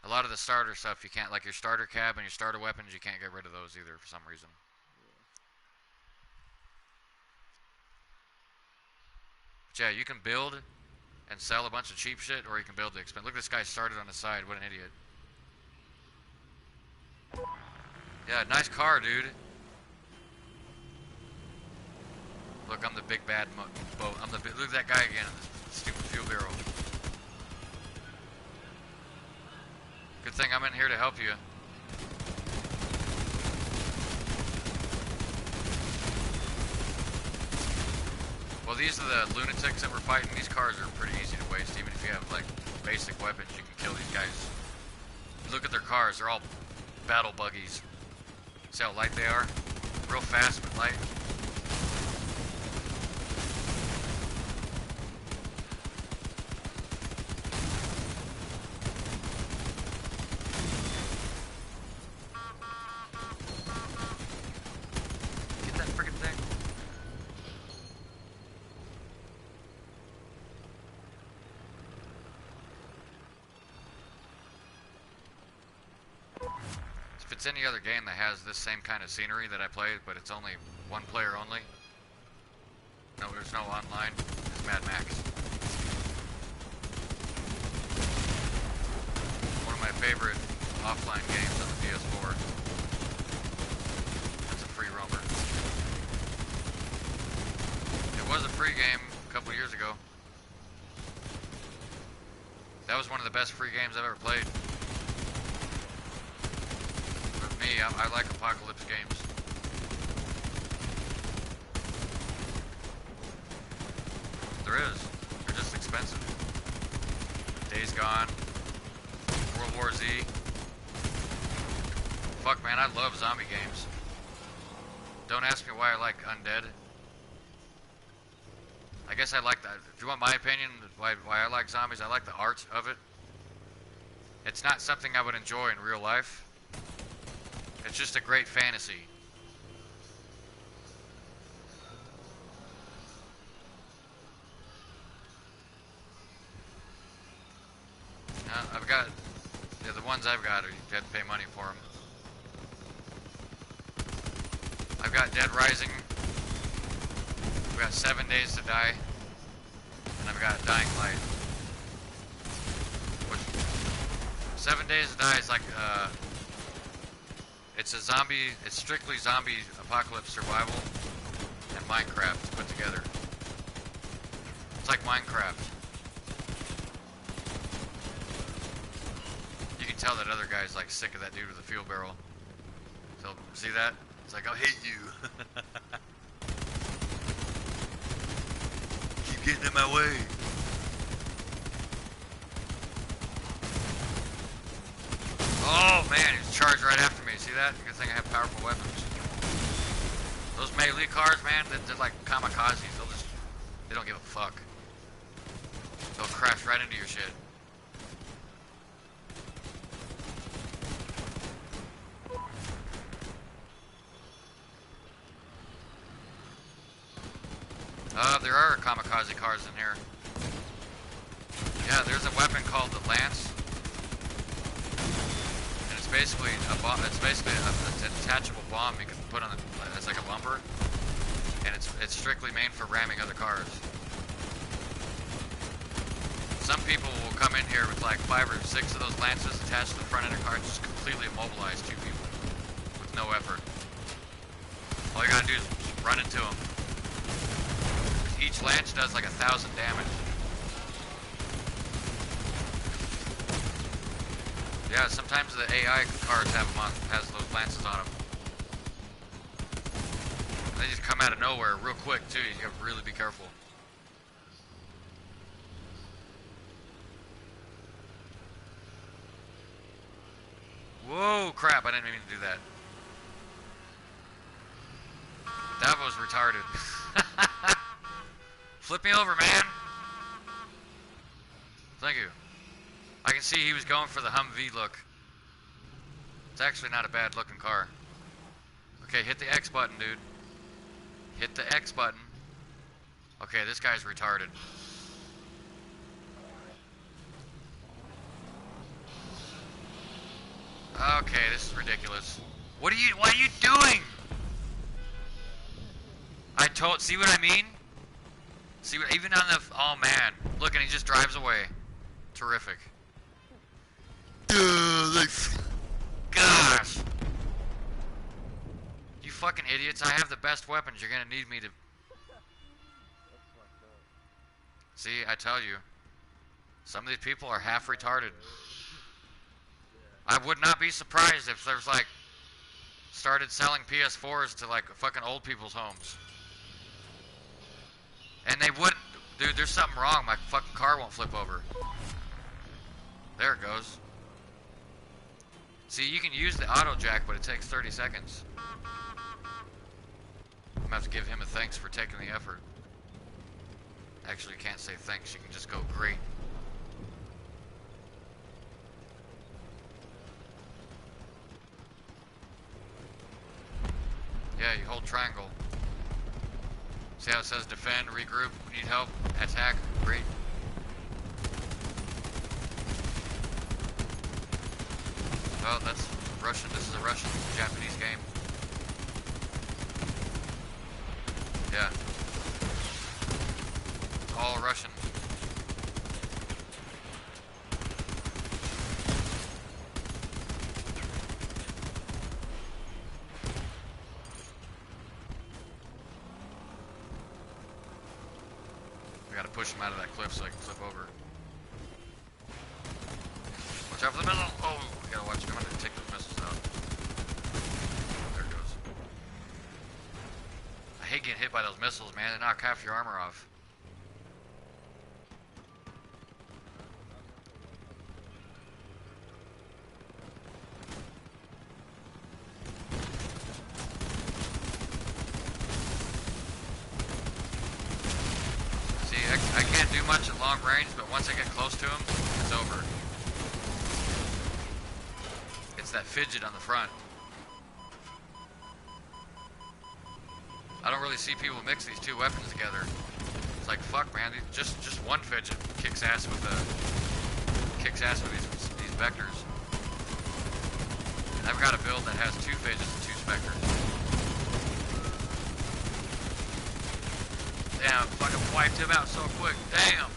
a lot of the starter stuff you can't, like your starter cab and your starter weapons, you can't get rid of those either for some reason. But yeah, you can build and sell a bunch of cheap shit, or you can build the expensive. Look, this guy started on the side. What an idiot. Yeah, nice car, dude. Look, I'm the big bad boat. Look at that guy again in the stupid fuel barrel. Good thing I'm in here to help you. Well, these are the lunatics that we're fighting. These cars are pretty easy to waste. Even if you have, like, basic weapons, you can kill these guys. Look at their cars. They're all battle buggies. See how light they are? Real fast but light. Get that friggin' thing. If it's any other game that has this same kind of scenery that I played, but it's only one player only. No, there's no online. It's Mad Max. One of my favorite offline games on the PS4. It's a free roamer. It was a free game a couple years ago. That was one of the best free games I've ever played. I like apocalypse games. There is. They're just expensive. Days Gone. World War Z. Fuck, man, I love zombie games. Don't ask me why I like Undead. I guess I like that. If you want my opinion, why I like zombies, I like the art of it. It's not something I would enjoy in real life. It's just a great fantasy. I've got, the ones I've got, you have to pay money for them. I've got Dead Rising. I've got 7 Days to Die. And I've got Dying Light. Which, 7 Days to Die is like, it's strictly zombie apocalypse survival and Minecraft put together. It's like Minecraft. You can tell that other guy's like sick of that dude with the fuel barrel. So, see that? It's like, I'll hate you. Keep getting in my way. Oh man, he's charged right after me. See that? Good thing I have powerful weapons. Those melee cars, man, they're like kamikazes. They don't give a fuck. They'll crash right into your shit. There are kamikaze cars in here. Yeah, there's a weapon called the Lance. And it's basically a bomb. It's basically a detachable bomb you can put on as like a bumper. And it's strictly made for ramming other cars. Some people will come in here with like 5 or 6 of those lances attached to the front end of the car and just completely immobilize 2 people with no effort. All you gotta do is run into them. Each lance does like 1,000 damage. Yeah, sometimes the AI cars have them on, has those lances on them. They just come out of nowhere real quick too. You gotta really be careful. Whoa, crap! I didn't mean to do that. That was retarded. Flip me over, man. Thank you. I can see he was going for the Humvee look. It's actually not a bad looking car. Okay, hit the X button, dude. Hit the X button. Okay, this guy's retarded. Okay, this is ridiculous. What are you doing? See what I mean? See what, even on the, oh man. Look, and he just drives away. Terrific. Gosh. You fucking idiots, I have the best weapons. You're gonna need me to... See, I tell you. Some of these people are half retarded. I would not be surprised if there's like... started selling PS4s to like fucking old people's homes. And they wouldn't... Dude, there's something wrong. My fucking car won't flip over. There it goes. See, you can use the auto jack, but it takes 30 seconds. I'm gonna have to give him a thanks for taking the effort. Actually, you can't say thanks. You can just go, great. Yeah, you hold triangle. See how it says defend, regroup, need help, attack, great. Oh, that's Russian. This is a Russian-Japanese game. Yeah. It's all Russian. We gotta push him out of that cliff so I can flip over. Watch out for the missile! Oh, we gotta watch. I'm gonna take those missiles out. There it goes. I hate getting hit by those missiles, man. They knock half your armor off. See, I can't do much at long range, but once I get close to him, it's over. It's that fidget on the front. I don't really see people mix these two weapons together. It's like, fuck, man. Just one fidget kicks ass with these vectors. And I've got a build that has two fidgets and two specters. Damn, fucking wiped him out so quick. Damn.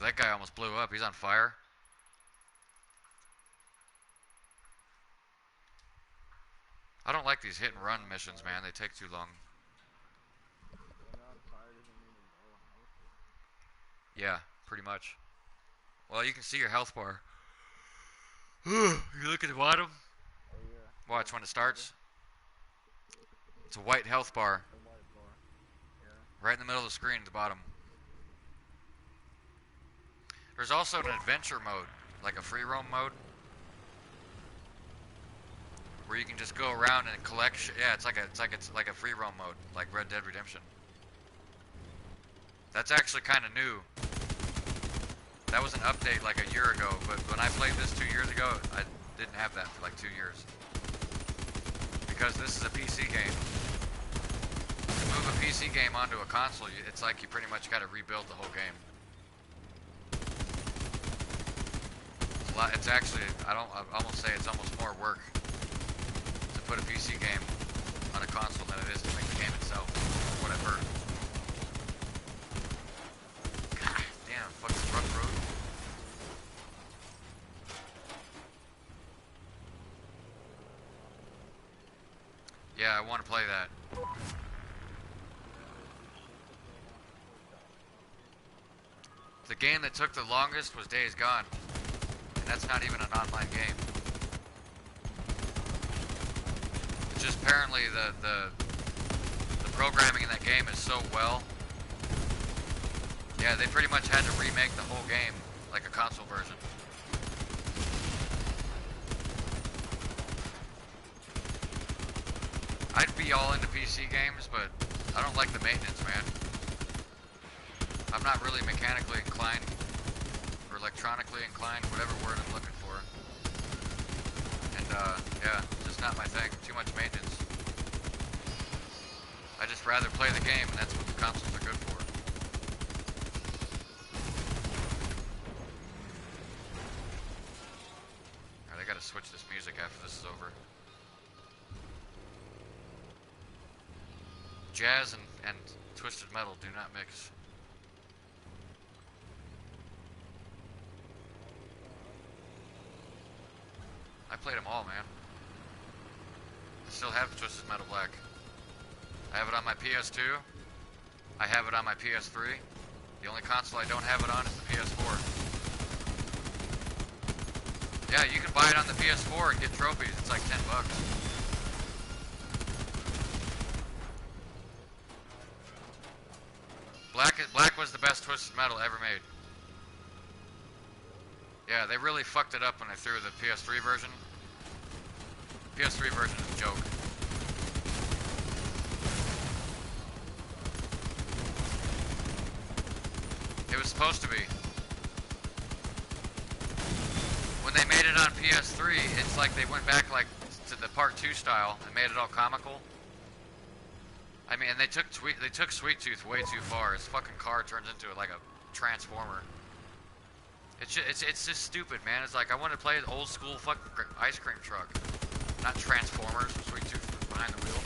That guy almost blew up. He's on fire. I don't like these hit and run missions, man. They take too long. Yeah, pretty much. Well, you can see your health bar. You look at the bottom. Watch when it starts. It's a white health bar. Right in the middle of the screen at the bottom. There's also an adventure mode, like a free roam mode, where you can just go around and collect shit. Yeah, it's like a free roam mode, like Red Dead Redemption. That's actually kind of new. That was an update like a year ago, but when I played this 2 years ago, I didn't have that for like 2 years. Because this is a PC game. To move a PC game onto a console, it's like you pretty much got to rebuild the whole game. It's actually, I almost say it's almost more work to put a PC game on a console than it is to make the game itself. What I've heard. God damn, fuck this rough road. Yeah, I want to play that. The game that took the longest was Days Gone. And that's not even an online game. just apparently the programming in that game is so well. Yeah, they pretty much had to remake the whole game like a console version. I'd be all into PC games, but I don't like the maintenance, man. I'm not really mechanically inclined, or electronically inclined, whatever word I'm looking for. And, yeah, just not my thing. Too much maintenance. I just rather play the game, and that's what the consoles are good for. Alright, I gotta switch this music after this is over. Jazz and twisted metal do not mix. I played them all, man. I still have Twisted Metal Black. I have it on my PS2. I have it on my PS3. The only console I don't have it on is the PS4. Yeah, you can buy it on the PS4 and get trophies. It's like $10. Black was the best Twisted Metal ever made. Yeah, they really fucked it up when they threw the PS3 version. PS3 version is a joke. It was supposed to be. When they made it on PS3, it's like they went back like to the Part 2 style and made it all comical. I mean, and they took Sweet Tooth way too far. His fucking car turns into like a transformer. It's just stupid, man. It's like I want to play an old school fucking ice cream truck, not Transformers. Sweet Tooth behind the wheel.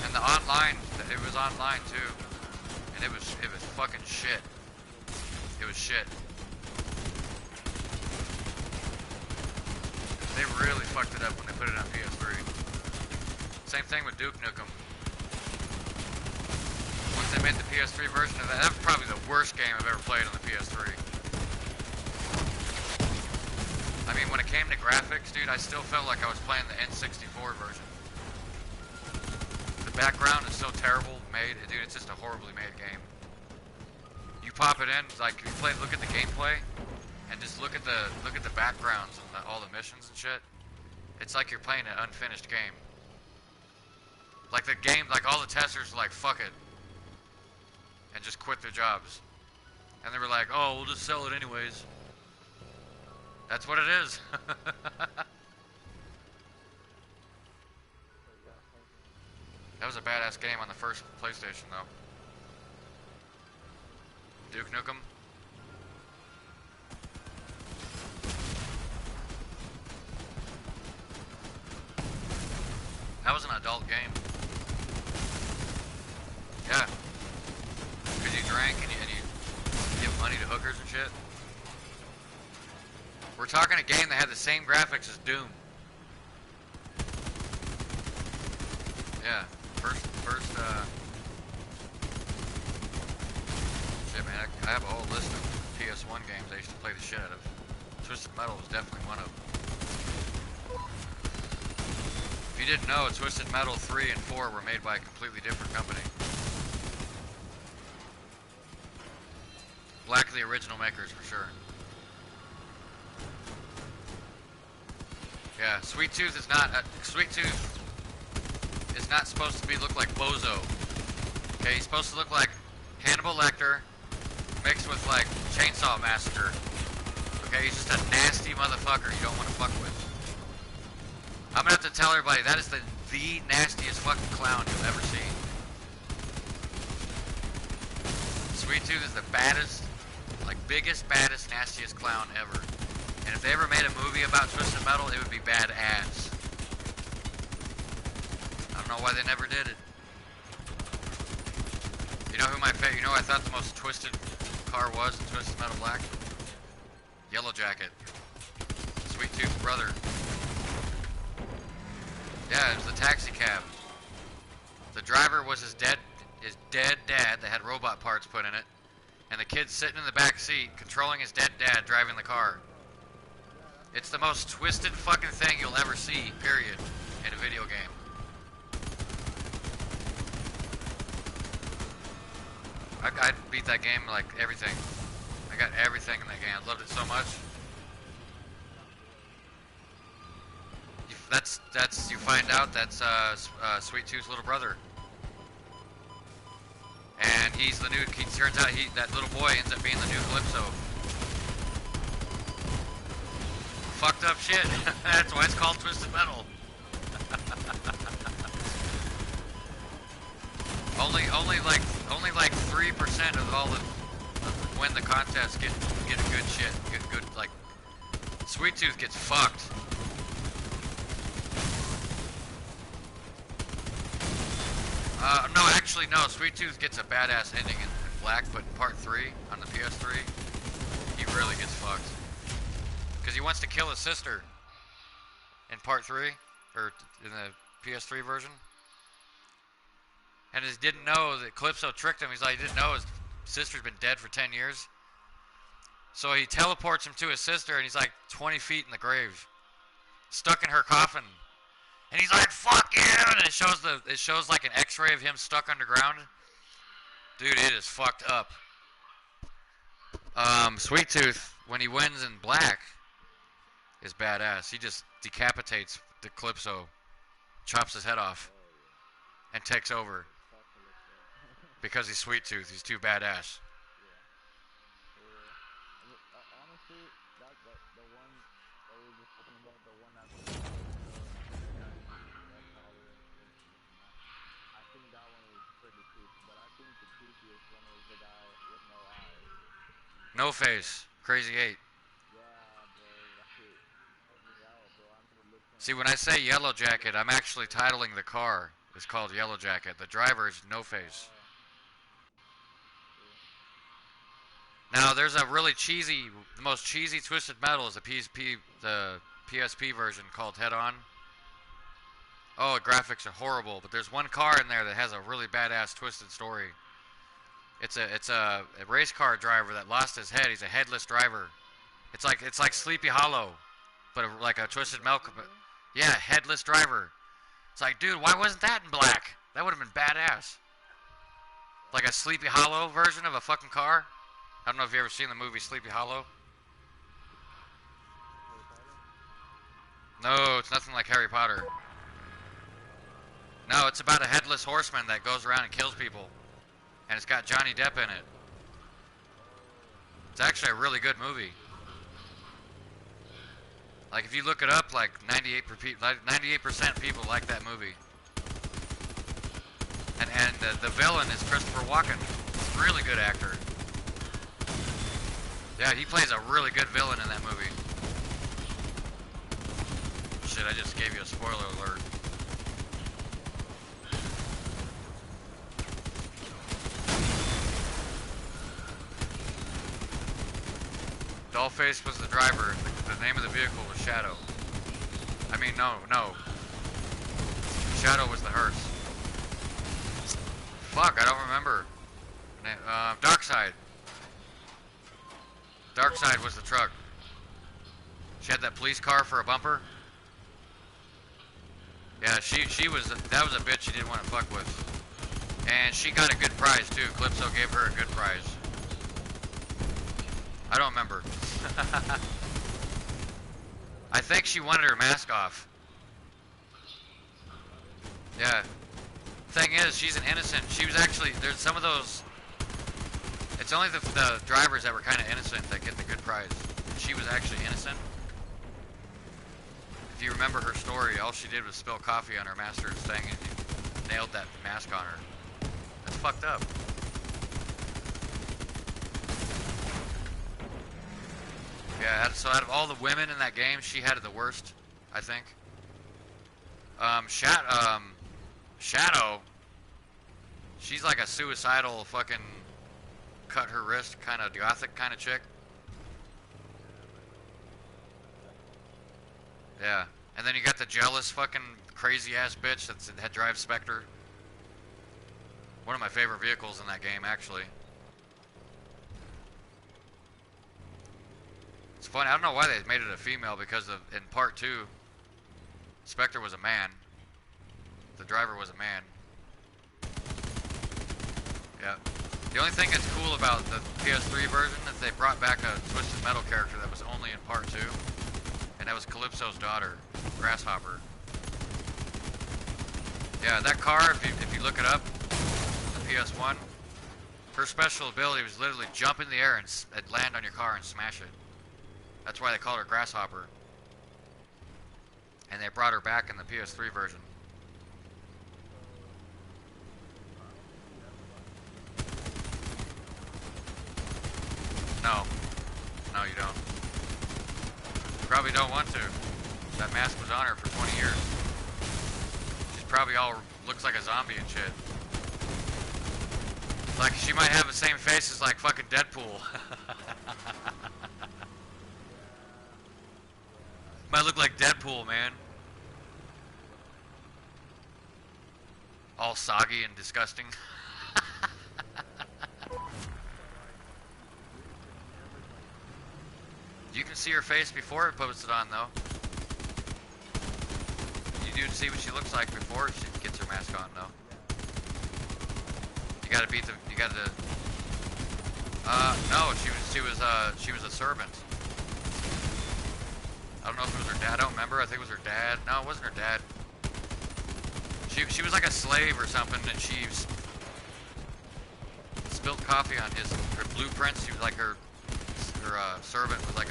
And the online, it was online too, and it was fucking shit. It was shit. They really fucked it up when they put it on PS3. Same thing with Duke Nukem. Once they made the PS3 version of that, that was probably the worst game I've ever played on the PS3. I mean, when it came to graphics, dude, I still felt like I was playing the N64 version. The background is so terrible made, dude. It's just a horribly made game. You pop it in, like you play, look at the gameplay, and just look at the backgrounds and all the missions and shit. It's like you're playing an unfinished game. Like the game, like all the testers were like, fuck it, and just quit their jobs. And they were like, oh, we'll just sell it anyways. That's what it is. That was a badass game on the first PlayStation, though. Duke Nukem. That was an adult game. Yeah. Because you drank and you give money to hookers and shit. We're talking a game that had the same graphics as Doom. Yeah. Shit, man, I have a whole list of PS1 games I used to play the shit out of. Twisted Metal was definitely one of them. If you didn't know, Twisted Metal 3 and 4 were made by a completely different company. Black are the original makers, for sure. Yeah, Sweet Tooth is not supposed to look like Bozo. Okay, he's supposed to look like Hannibal Lecter mixed with like Chainsaw Massacre. Okay, he's just a nasty motherfucker you don't want to fuck with. I'm gonna have to tell everybody that is the nastiest fucking clown you'll ever see. Sweet Tooth is the baddest, like biggest, baddest, nastiest clown ever. And if they ever made a movie about Twisted Metal, it would be badass. I don't know why they never did it. You know who you know I thought the most twisted car was in Twisted Metal Black? Yellow Jacket. Sweet Tooth's brother. Yeah, it was the taxi cab. The driver was his dead dad that had robot parts put in it. And the kid sitting in the back seat, controlling his dead dad, driving the car. It's the most twisted fucking thing you'll ever see, period, in a video game. I beat that game like everything. I got everything in that game. I loved it so much. You find out that's Sweet Tooth's little brother, and he's the new. He turns out that little boy ends up being the new Calypso. Fucked up shit. That's why it's called Twisted Metal. only like 3% of all the win the contest get good shit. Get good like Sweet Tooth gets fucked. No, actually, no. Sweet Tooth gets a badass ending in Black, but in Part 3 on the PS3, he really gets fucked. Because he wants to kill his sister in Part 3, or in the PS3 version. And he didn't know that Calypso tricked him. He's like, he didn't know his sister's been dead for 10 years. So he teleports him to his sister, and he's like 20 feet in the grave, stuck in her coffin. And he's like, "Fuck you!" And it shows like an X-ray of him stuck underground. Dude, it is fucked up. Sweet Tooth, when he wins in Black, is badass. He just decapitates the Calypso, chops his head off, and takes over because he's Sweet Tooth. He's too badass. Honestly, that the one that we were just talking about, the one that I think that one was pretty creepy, but I think the creepiest one was the guy with no eyes. No Face, Crazy 8. Yeah, bro, that shit freaked me out, bro. I remember looking See, at when I say Yellow Jacket, I'm actually titling the car. It's called Yellow Jacket. The driver is No Face. Now, there's a really cheesy, the most cheesy Twisted Metal is the PSP version called Head On. Oh, the graphics are horrible, but there's one car in there that has a really badass twisted story. It's a race car driver that lost his head. He's a headless driver. It's like Sleepy Hollow, but like a Twisted Metal. Yeah, headless driver. It's like, dude, why wasn't that in Black? That would have been badass. Like a Sleepy Hollow version of a fucking car. I don't know if you ever seen the movie Sleepy Hollow. No, it's nothing like Harry Potter. No, it's about a headless horseman that goes around and kills people. And it's got Johnny Depp in it. It's actually a really good movie. Like, if you look it up, like 98% of people like that movie. And the villain is Christopher Walken. Really good actor. Yeah, he plays a really good villain in that movie. Shit, I just gave you a spoiler alert. Dollface was the driver. The name of the vehicle was Shadow. I mean, no. Shadow was the hearse. Fuck, I don't remember. Darkseid. Darkseid was the truck. She had that police car for a bumper. Yeah, that was a bitch you didn't want to fuck with. And she got a good prize too. Calypso gave her a good prize. I don't remember. I think she wanted her mask off. Yeah. Thing is, she's an innocent. She was actually, there's some of those, it's only the drivers that were kind of innocent that get the good prize. She was actually innocent. If you remember her story, all she did was spill coffee on her master's thing and he nailed that mask on her. That's fucked up. Yeah, so out of all the women in that game, she had it the worst, I think. Shadow, she's like a suicidal fucking cut her wrist kind of gothic kind of chick. Yeah, and then you got the jealous fucking crazy ass bitch that drives Spectre. One of my favorite vehicles in that game, actually. funny. I don't know why they made it a female because in part 2, Spectre was a man. The driver was a man. Yeah. The only thing that's cool about the PS3 version is they brought back a Twisted Metal character that was only in part 2, and that was Calypso's daughter, Grasshopper. Yeah, that car, if you look it up, the PS1, her special ability was literally jump in the air and land on your car and smash it. That's why they called her Grasshopper. And they brought her back in the PS3 version. No. No, you don't. You probably don't want to. That mask was on her for 20 years. She's probably all looks like a zombie and shit. Like, she might have the same face as, like, fucking Deadpool. Might look like Deadpool, man. All soggy and disgusting. You can see her face before it posted on, though. You do see what she looks like before she gets her mask on, though. You gotta beat the. You gotta. No, she was a servant. I don't know if it was her dad. I don't remember. I think it was her dad. No, it wasn't her dad. She was like a slave or something, and she spilled coffee on her blueprints. She was like her servant was like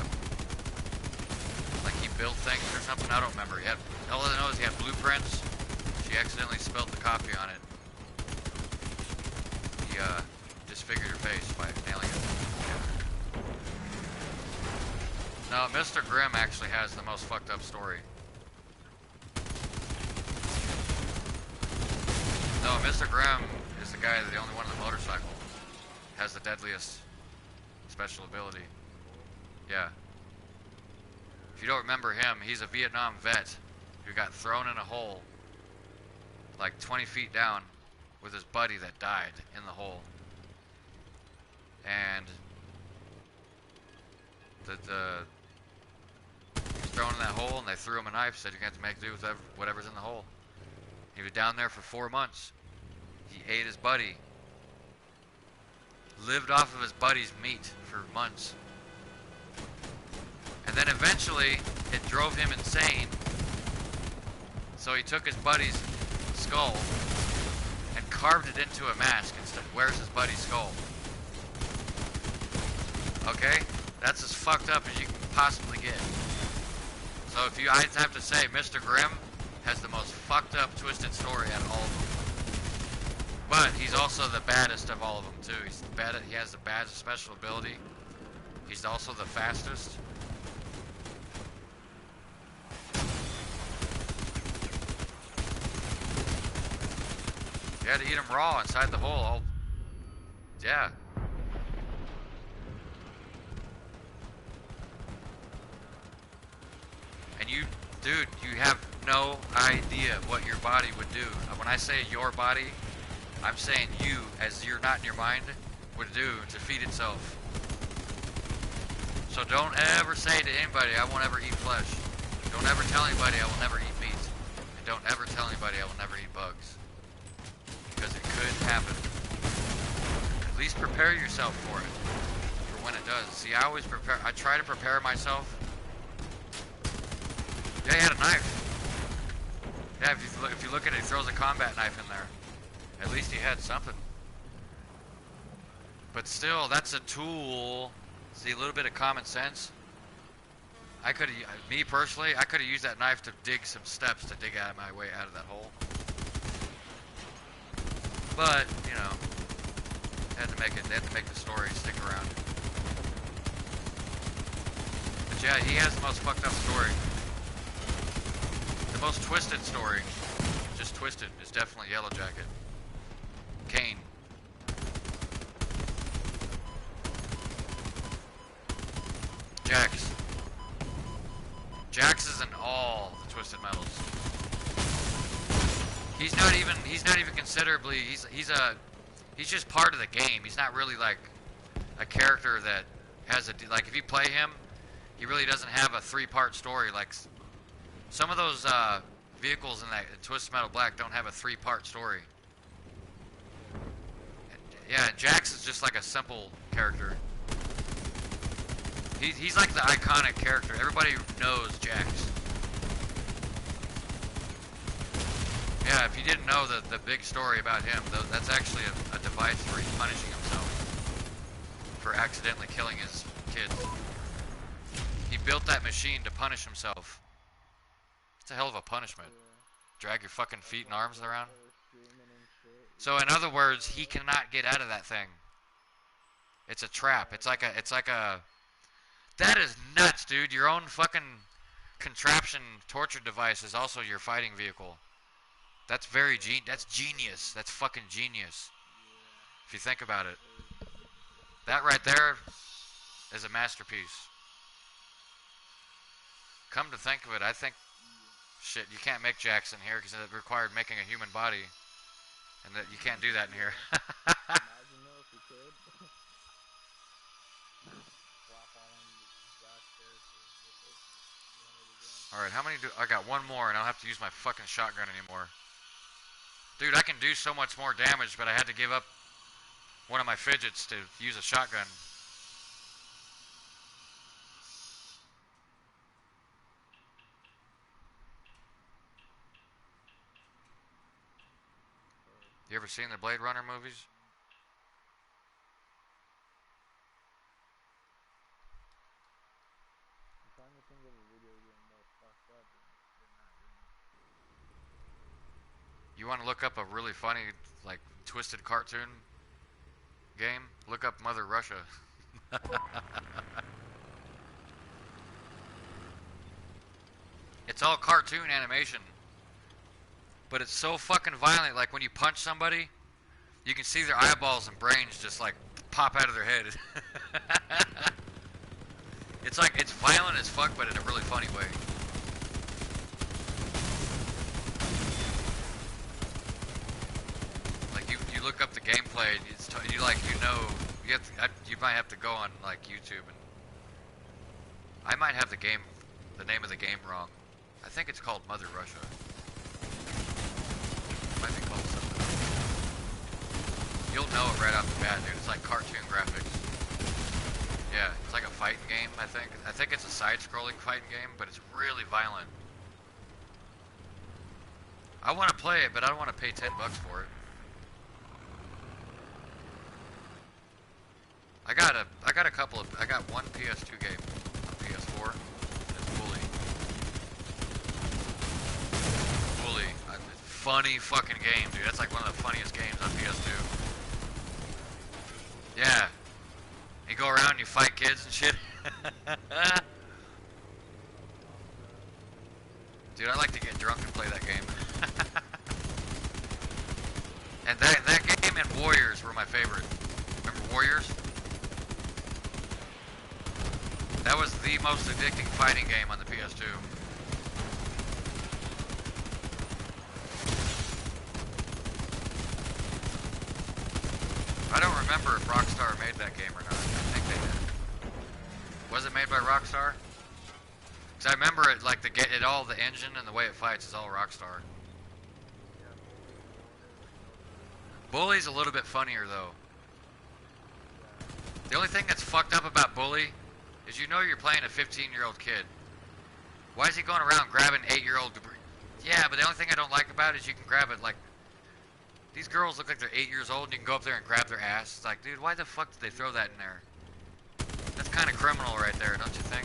he built things or something. I don't remember. All I know is he had blueprints. She accidentally spilled the coffee on it. He disfigured her face by nailing it. Yeah. No, Mr. Grimm actually has the most fucked up story. No, Mr. Grimm is the guy, the only one on the motorcycle. Has the deadliest special ability. Yeah. If you don't remember him, he's a Vietnam vet who got thrown in a hole like 20 feet down with his buddy that died in the hole. And he was thrown in that hole, and they threw him a knife, said you have to make do with whatever's in the hole. He was down there for 4 months. He ate his buddy. Lived off of his buddy's meat for months. And then eventually, it drove him insane. So he took his buddy's skull and carved it into a mask instead. Wears his buddy's skull. Okay? That's as fucked up as you can possibly get. So I have to say, Mr. Grimm has the most fucked up, twisted story out of all of them. But he's also the baddest of all of them too. He has the baddest special ability. He's also the fastest. You had to eat him raw inside the hole. Yeah. And dude, you have no idea what your body would do. When I say your body, I'm saying you, as you're not in your mind, would do to feed itself. So don't ever say to anybody, I won't ever eat flesh. Don't ever tell anybody I will never eat meat. And don't ever tell anybody I will never eat bugs. Because it could happen. At least prepare yourself for it. For when it does. See, I try to prepare myself. Yeah, he had a knife. Yeah, if you look at it, he throws a combat knife in there. At least he had something. But still, that's a tool. See, a little bit of common sense. Me personally, I could have used that knife to dig some steps to dig out my way out of that hole. But, you know, they had to make the story stick around. But yeah, he has the most fucked up story. The most twisted story, just twisted, is definitely Yellow Jacket. Kane. Jax. Jax is in all the Twisted Metals. He's not even considerably. He's just part of the game. He's not really like a character that has like if you play him, He really doesn't have a three-part story like some of those vehicles in that in Twisted Metal Black don't have a three-part story. Yeah, Jax is just like a simple character. He's like the iconic character. Everybody knows Jax. Yeah, if you didn't know the big story about him, that's actually a device where he's punishing himself for accidentally killing his kids. He built that machine to punish himself. It's a hell of a punishment. Drag your fucking feet and arms around. So in other words, he cannot get out of that thing. It's a trap. It's like a. That is nuts, dude. Your own fucking contraption torture device is also your fighting vehicle. That's that's genius. That's fucking genius. If you think about it. That right there is a masterpiece. Come to think of it, I think shit, you can't make Jackson here because it required making a human body. And that you can't do that in here. Imagine though if you could. Swap all them black characters with it. Alright, how many do I got? One more and I don't have to use my fucking shotgun anymore. Dude, I can do so much more damage, but I had to give up one of my fidgets to use a shotgun. You ever seen the Blade Runner movies? I'm trying to think of a video game more fucked up than that, You want to look up a really funny, like, twisted cartoon game? Look up Mother Russia. It's all cartoon animation. But it's so fucking violent, like when you punch somebody, you can see their eyeballs and brains just like pop out of their head. It's like, it's violent as fuck, but in a really funny way. Like you look up the gameplay, you like, you might have to go on like YouTube and I might have the name of the game wrong. I think it's called Mother Russia. Might be called something else. You'll know it right off the bat, dude. It's like cartoon graphics. Yeah, it's like a fighting game, I think. I think it's a side-scrolling fighting game, but it's really violent. I want to play it, but I don't want to pay $10 for it. I got one PS2 game on PS4. It's Bully. Funny fucking game, dude. That's like one of the funniest games on PS2. Yeah. You go around and you fight kids and shit. Dude, I like to get drunk and play that game. And that game and Warriors were my favorite. Remember Warriors? That was the most addicting fighting game on the PS2. I don't remember if Rockstar made that game or not. I think they did. Was it made by Rockstar? Because I remember it, like, the engine and the way it fights is all Rockstar. Bully's a little bit funnier, though. The only thing that's fucked up about Bully is you know you're playing a 15-year-old kid. Why is he going around grabbing 8-year-old debris? Yeah, but the only thing I don't like about it is you can grab it, like, these girls look like they're 8 years old and you can go up there and grab their ass. It's like, dude, why the fuck did they throw that in there? That's kind of criminal right there, don't you think?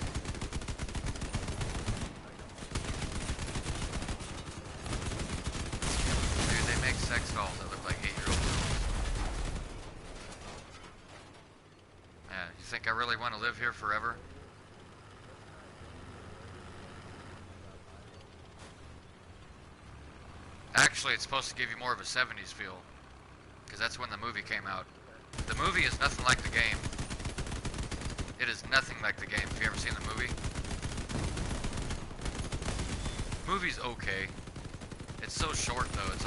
Dude, they make sex dolls that look like 8-year-old girls. Yeah, you think I really want to live here forever? Actually, it's supposed to give you more of a 70s feel. Because that's when the movie came out. The movie is nothing like the game. It is nothing like the game. Have you ever seen the movie? Movie's okay. It's so short though. It's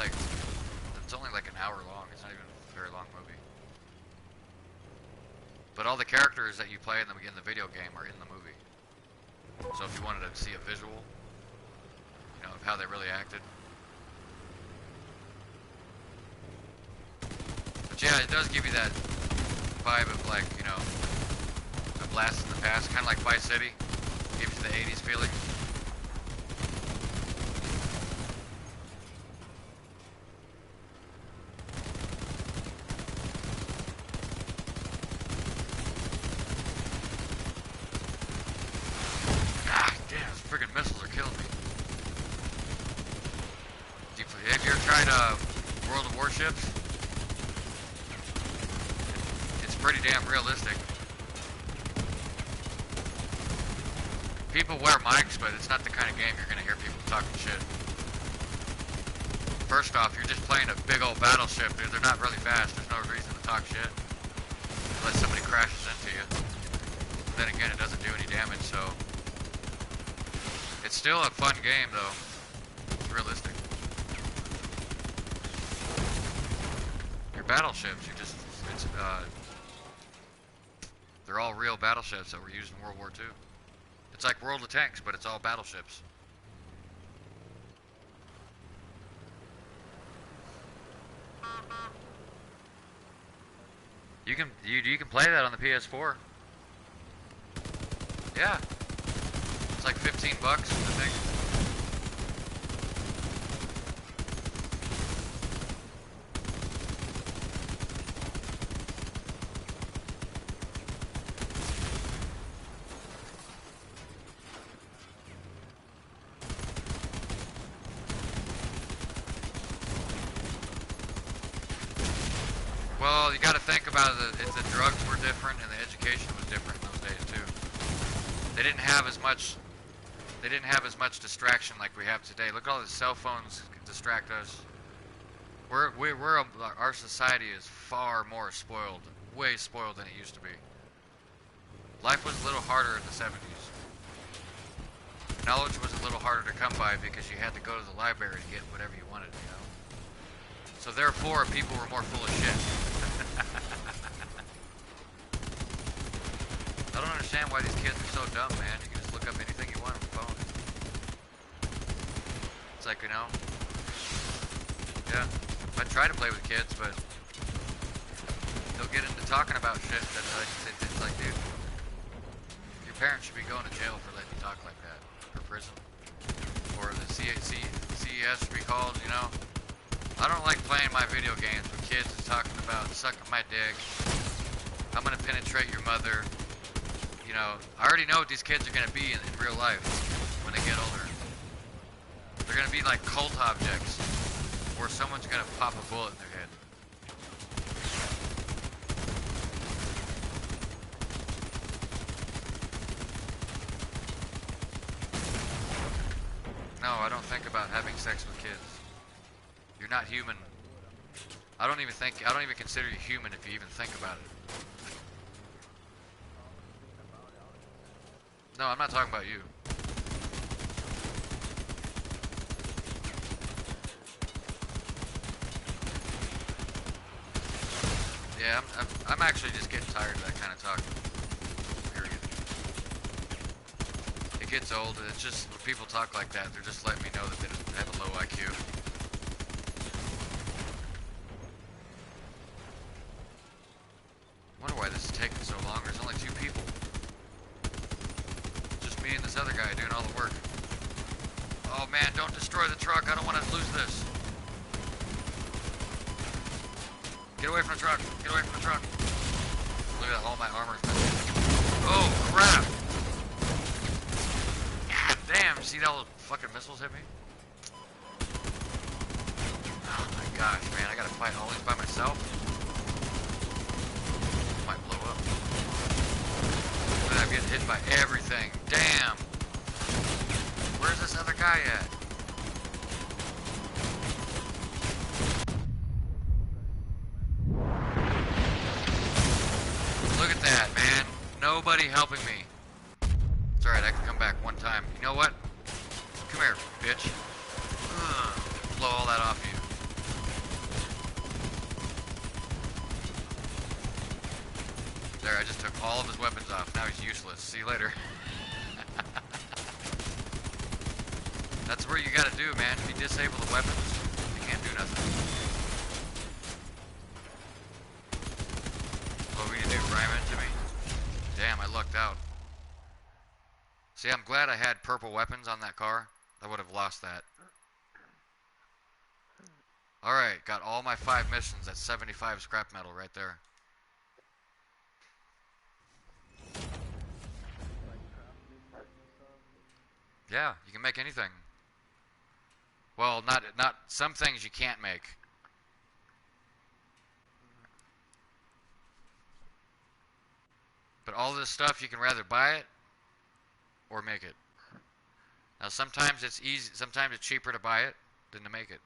only like an hour long. It's not even a very long movie. But all the characters that you play in the video game are in the movie. So if you wanted to see a visual, you know, of how they really acted. But yeah, it does give you that vibe of like, you know, a blast in the past, kind of like Vice City. Gives you the 80s feeling. Ah, damn, those friggin' missiles are killing me. Have you ever tried World of Warships? It's pretty damn realistic. People wear mics, but it's not the kind of game you're gonna hear people talking shit. First off, you're just playing a big old battleship, dude. They're not really fast. There's no reason to talk shit. Unless somebody crashes into you. Then again, it doesn't do any damage, so... It's still a fun game, though. It's realistic. Your battleships, they're all real battleships that were used in World War II. It's like World of Tanks, but it's all battleships. You can play that on the PS4. Yeah. It's like 15 bucks, I think. Well, you got to think about it. The drugs were different and the education was different in those days too. They didn't have as much. They didn't have as much distraction like we have today. Look at all the cell phones distract us. Our society is far more spoiled, way spoiled than it used to be. Life was a little harder in the 70s. Knowledge was a little harder to come by because you had to go to the library to get whatever you wanted, you know. So therefore, people were more full of shit. I don't understand why these kids are so dumb, man. You can just look up anything you want on the phone. It's like, you know, yeah, I try to play with kids, but they'll get into talking about shit that's like, it's like, dude, your parents should be going to jail for letting you talk like that, or prison, or the CES should be called, you know. I don't like playing my video games with kids that's talking about sucking my dick, I'm gonna penetrate your mother. You know, I already know what these kids are gonna be in real life when they get older. They're gonna be like cult objects, or someone's gonna pop a bullet in their head. No, I don't think about having sex with kids. You're not human. I don't even consider you human if you even think about it. No, I'm not talking about you. Yeah, I'm actually just getting tired of that kind of talk. Period. It gets old. It's just when people talk like that, they're just letting me know that they have a low IQ. I wonder why this is taking so long. There's only 2 people. Just me and this other guy doing all the work. Oh man, don't destroy the truck. I don't want to lose this. Get away from the truck. Get away from the truck. Look at all my armor's missing. Oh crap. God damn, see all those fucking missiles hit me? Oh my gosh, man, I gotta fight all these by myself? Might blow up. I'm getting hit by everything. Damn. Where's this other guy at? Look at that, man. Nobody helping me. It's alright, I can come back one time. You know what? Come here, bitch. Ugh. Blow all that off you. There, I just took all of his weapons off. Now he's useless. See you later. That's what you gotta do, man. If you disable the weapons, you can't do nothing. What we need to do, ram into me? Damn, I lucked out. See, I'm glad I had purple weapons on that car. I would have lost that. Alright, got all my 5 missions. That's 75 scrap metal right there. Like crafting and stuff. Yeah, you can make anything. Well, not some things you can't make. But all this stuff you can rather buy it or make it. Now sometimes it's easy, sometimes it's cheaper to buy it than to make it.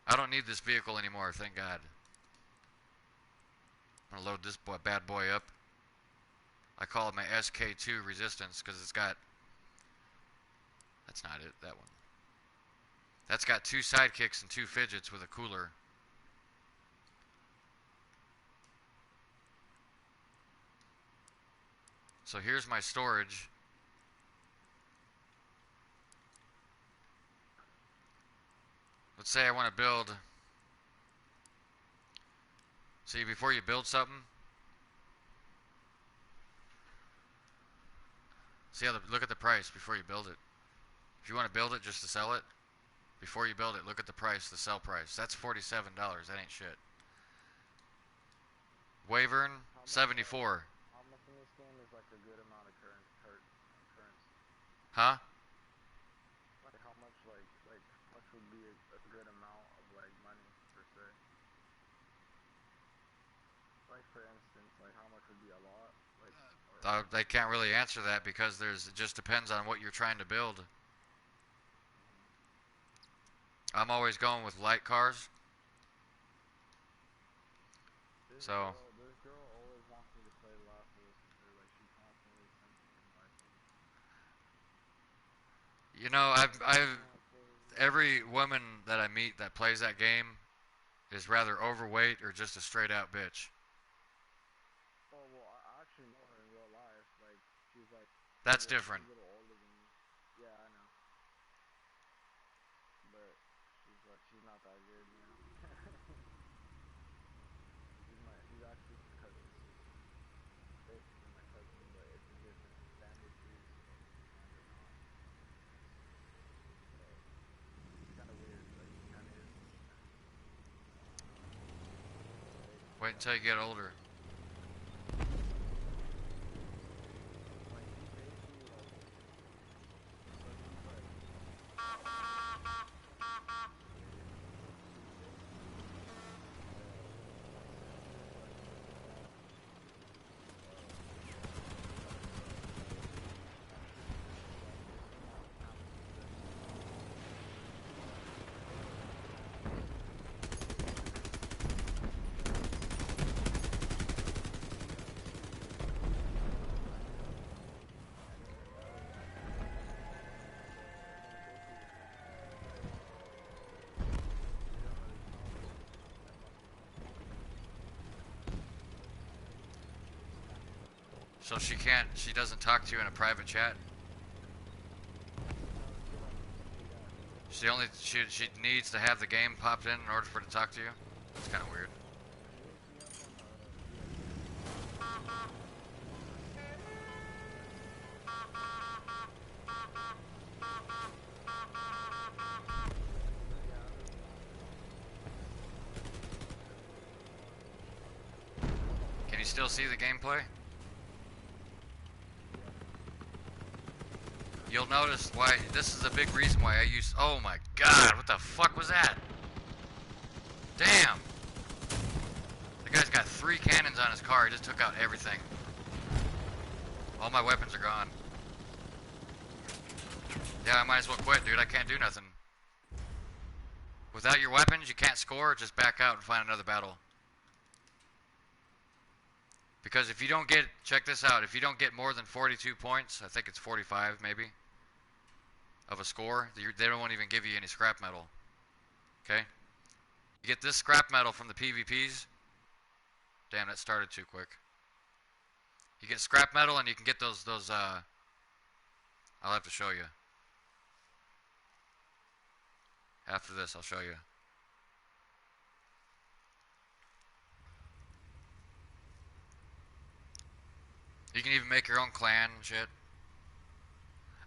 I don't need this vehicle anymore, thank God. I'm gonna load this bad boy up. I call it my SK2 resistance because it's got, that's not it, that one. That's got 2 sidekicks and 2 fidgets with a cooler. So here's my storage. Let's say I want to build. See, before you build something, see how look at the price before you build it. If you want to build it just to sell it, before you build it, look at the price, the sell price. That's $47. That ain't shit. Wyvern, 74. How much in this game is like a good amount of currency? Huh? Like how much much would be a good amount of like money per se? Like for instance, like how much would be a lot? Like They can't really answer that because it just depends on what you're trying to build. I'm always going with light cars. this So, girl always wants me to play The Last of Us with her. Like she constantly sends me invites. you know, every woman that I meet that plays that game is rather overweight or just a straight out bitch. Oh well, I actually know her in real life. Like she's like That's different. a little older than me. Yeah, I know. But she's not that good, you know. she's actually my cousin's sister. Basically my cousin, but it's a different family tree, so kind of not. So it's kind of weird. Like she kind of is in the family. Wait until you get older. Like she basically like so she's like my sister's like the mom of like my sister's like it's in like family business. And then basically the same thing with her. They don't really talk that much on the phone, but it's kind of So she doesn't talk to you in a private chat? no, she only yeah, She needs to have the game popped in order for her to talk to you? That's kind of weird. she hits me up on VIP messages. But yeah, other than that, everything's fine. Can you still see the gameplay? Yeah. You'll notice why, this is a big reason why I use, oh my god, what the fuck was that? Damn! The guy's got 3 cannons on his car, he just took out everything. All my weapons are gone. Yeah, I might as well quit, dude, I can't do nothing. Without your weapons, you can't score, just back out and find another battle. Because if you don't get, check this out, if you don't get more than 42 points, I think it's 45 maybe, of a score, they won't even give you any scrap metal. Okay? You get this scrap metal from the PvPs. Damn, that started too quick. You get scrap metal and you can get those I'll have to show you. After this, I'll show you. You can even make your own clan and shit.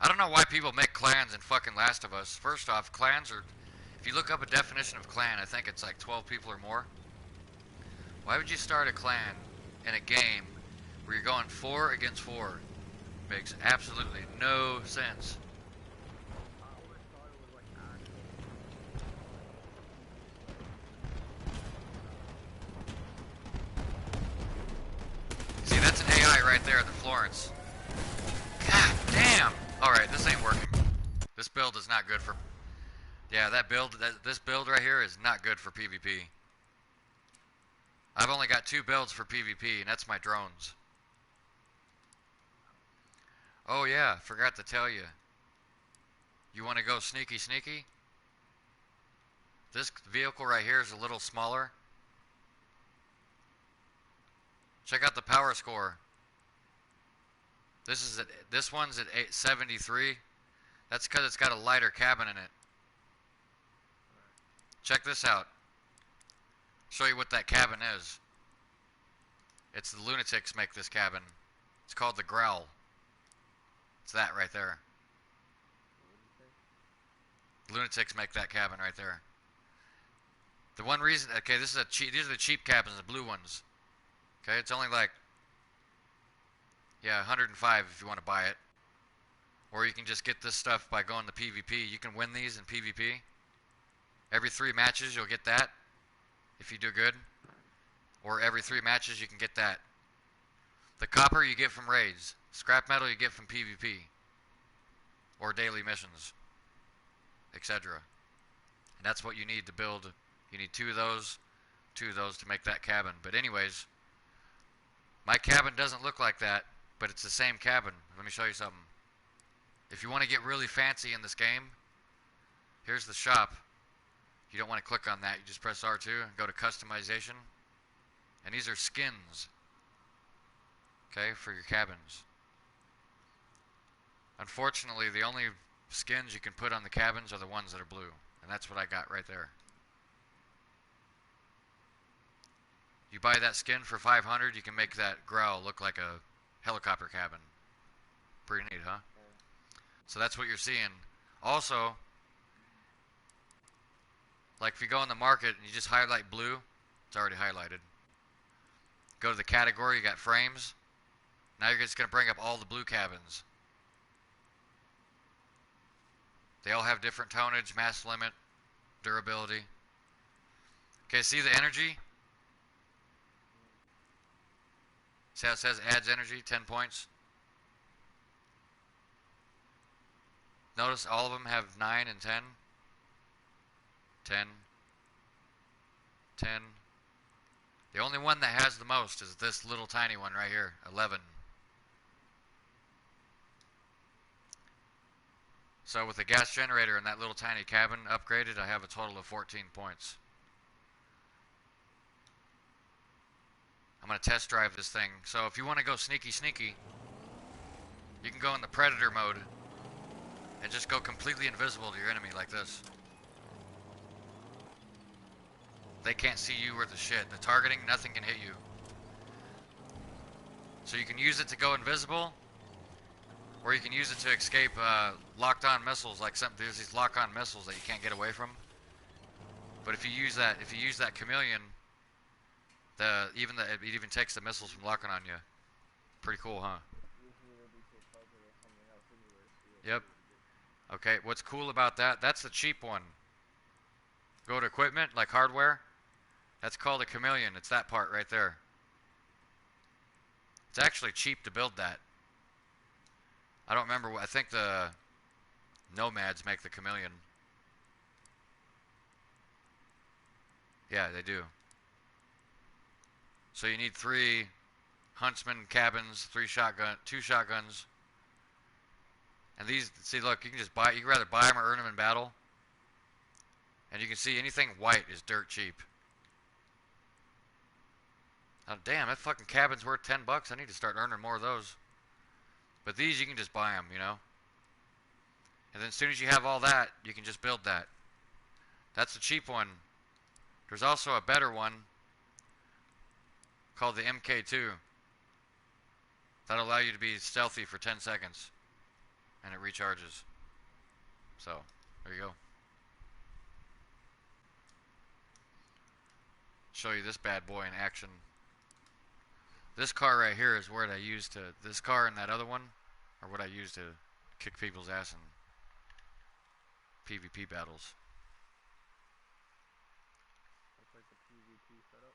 I don't know why people make clans in fucking Last of Us. First off, clans are... If you look up a definition of clan, I think it's like 12 people or more. Why would you start a clan in a game where you're going 4 against 4? Makes absolutely no sense. I always thought it was like actual PvP, like See, that's an AI right there, the Florence. God damn! Alright, this ain't working. This build is not good for... Yeah, this build right here is not good for PvP. I've only got 2 builds for PvP, and that's my drones. Oh yeah, forgot to tell you. You want to go sneaky sneaky? This vehicle right here is a little smaller. Check out the power score. This one's at 873. That's because it's got a lighter cabin in it. Check this out. Show you what that cabin is. It's the lunatics make this cabin. It's called the Growl. It's that right there. Lunatics make that cabin right there. The one reason, okay, these are the cheap cabins, the blue ones. Okay, it's only like, yeah, 105 if you want to buy it. Or you can just get this stuff by going to PvP. You can win these in PvP. Every 3 matches you'll get that, if you do good. Or every 3 matches you can get that. The copper you get from raids. Scrap metal you get from PvP. Or daily missions. Etc. And that's what you need to build. You need 2 of those to make that cabin. But anyways, my cabin doesn't look like that, but it's the same cabin. Let me show you something. If you want to get really fancy in this game, here's the shop. You don't want to click on that. You just press R2 and go to customization. And these are skins. Okay, for your cabins. Unfortunately, the only skins you can put on the cabins are the ones that are blue. And that's what I got right there. You buy that skin for 500, you can make that Growl look like a helicopter cabin. Pretty neat, huh? So that's what you're seeing. Also, like if you go in the market and you just highlight blue, it's already highlighted. Go to the category, you got frames. Now you're just going to bring up all the blue cabins. They all have different tonnage, mass limit, durability. Okay, see the energy? See how it says adds energy, 10 points? Notice all of them have 9 and 10. 10. 10. The only one that has the most is this little tiny one right here, 11. So with the gas generator and that little tiny cabin upgraded, I have a total of 14 points. I'm going to test drive this thing. So if you want to go sneaky sneaky, you can go in the predator mode and just go completely invisible to your enemy like this. They can't see you or the shit. The targeting, nothing can hit you. So you can use it to go invisible, or you can use it to escape locked on missiles, like there's these lock on missiles that you can't get away from. But if you use that chameleon, it even takes the missiles from locking on you. Pretty cool, huh? Yep. Okay, what's cool about that, that's the cheap one. Go to equipment, like hardware. That's called a chameleon. It's that part right there. It's actually cheap to build that. I don't remember, I think the Nomads make the chameleon. Yeah, they do. So you need 3 huntsman cabins, 2 shotguns. And these, see, look, you can just buy, you can rather buy them or earn them in battle. And you can see anything white is dirt cheap. Oh, damn, that fucking cabin's worth $10. I need to start earning more of those. But these, you can just buy them, you know. And then as soon as you have all that, you can just build that. That's the cheap one. There's also a better one called the MK2. That'll allow you to be stealthy for 10 seconds. And it recharges. So, there you go. Show you this bad boy in action. This car right here is what I use to, this car and that other one are what I use to kick people's ass in PvP battles. That's like the PvP setup.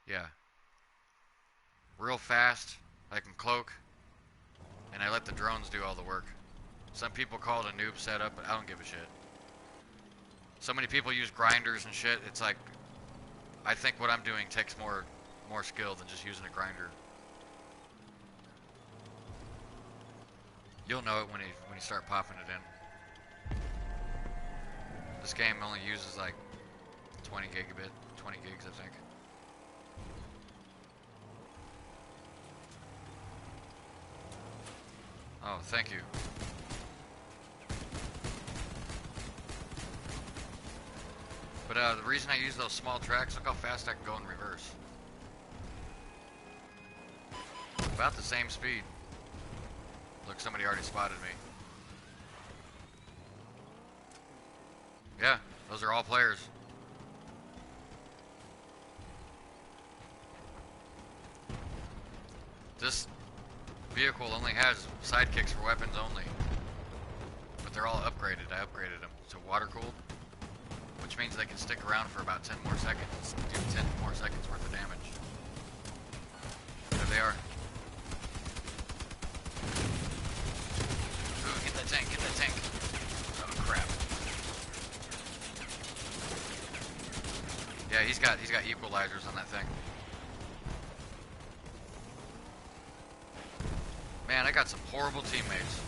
Yeah. Real fast, I can cloak, and I let the drones do all the work. Some people call it a noob setup, but I don't give a shit. So many people use grinders and shit, it's like, I think what I'm doing takes more skill than just using a grinder. You'll know it when you start popping it in. This game only uses like 20 gigs, I think. Oh, thank you. But the reason I use those small tracks, look how fast I can go in reverse. About the same speed. Look, somebody already spotted me. Yeah, those are all players. This vehicle only has sidekicks for weapons only. But they're all upgraded. I upgraded them to water cooled, which means they can stick around for about 10 more seconds. Do 10 more seconds worth of damage. There they are. Ooh, get that tank, get that tank. Oh crap. Yeah, he's got equalizers on that thing. Man, I got some horrible teammates.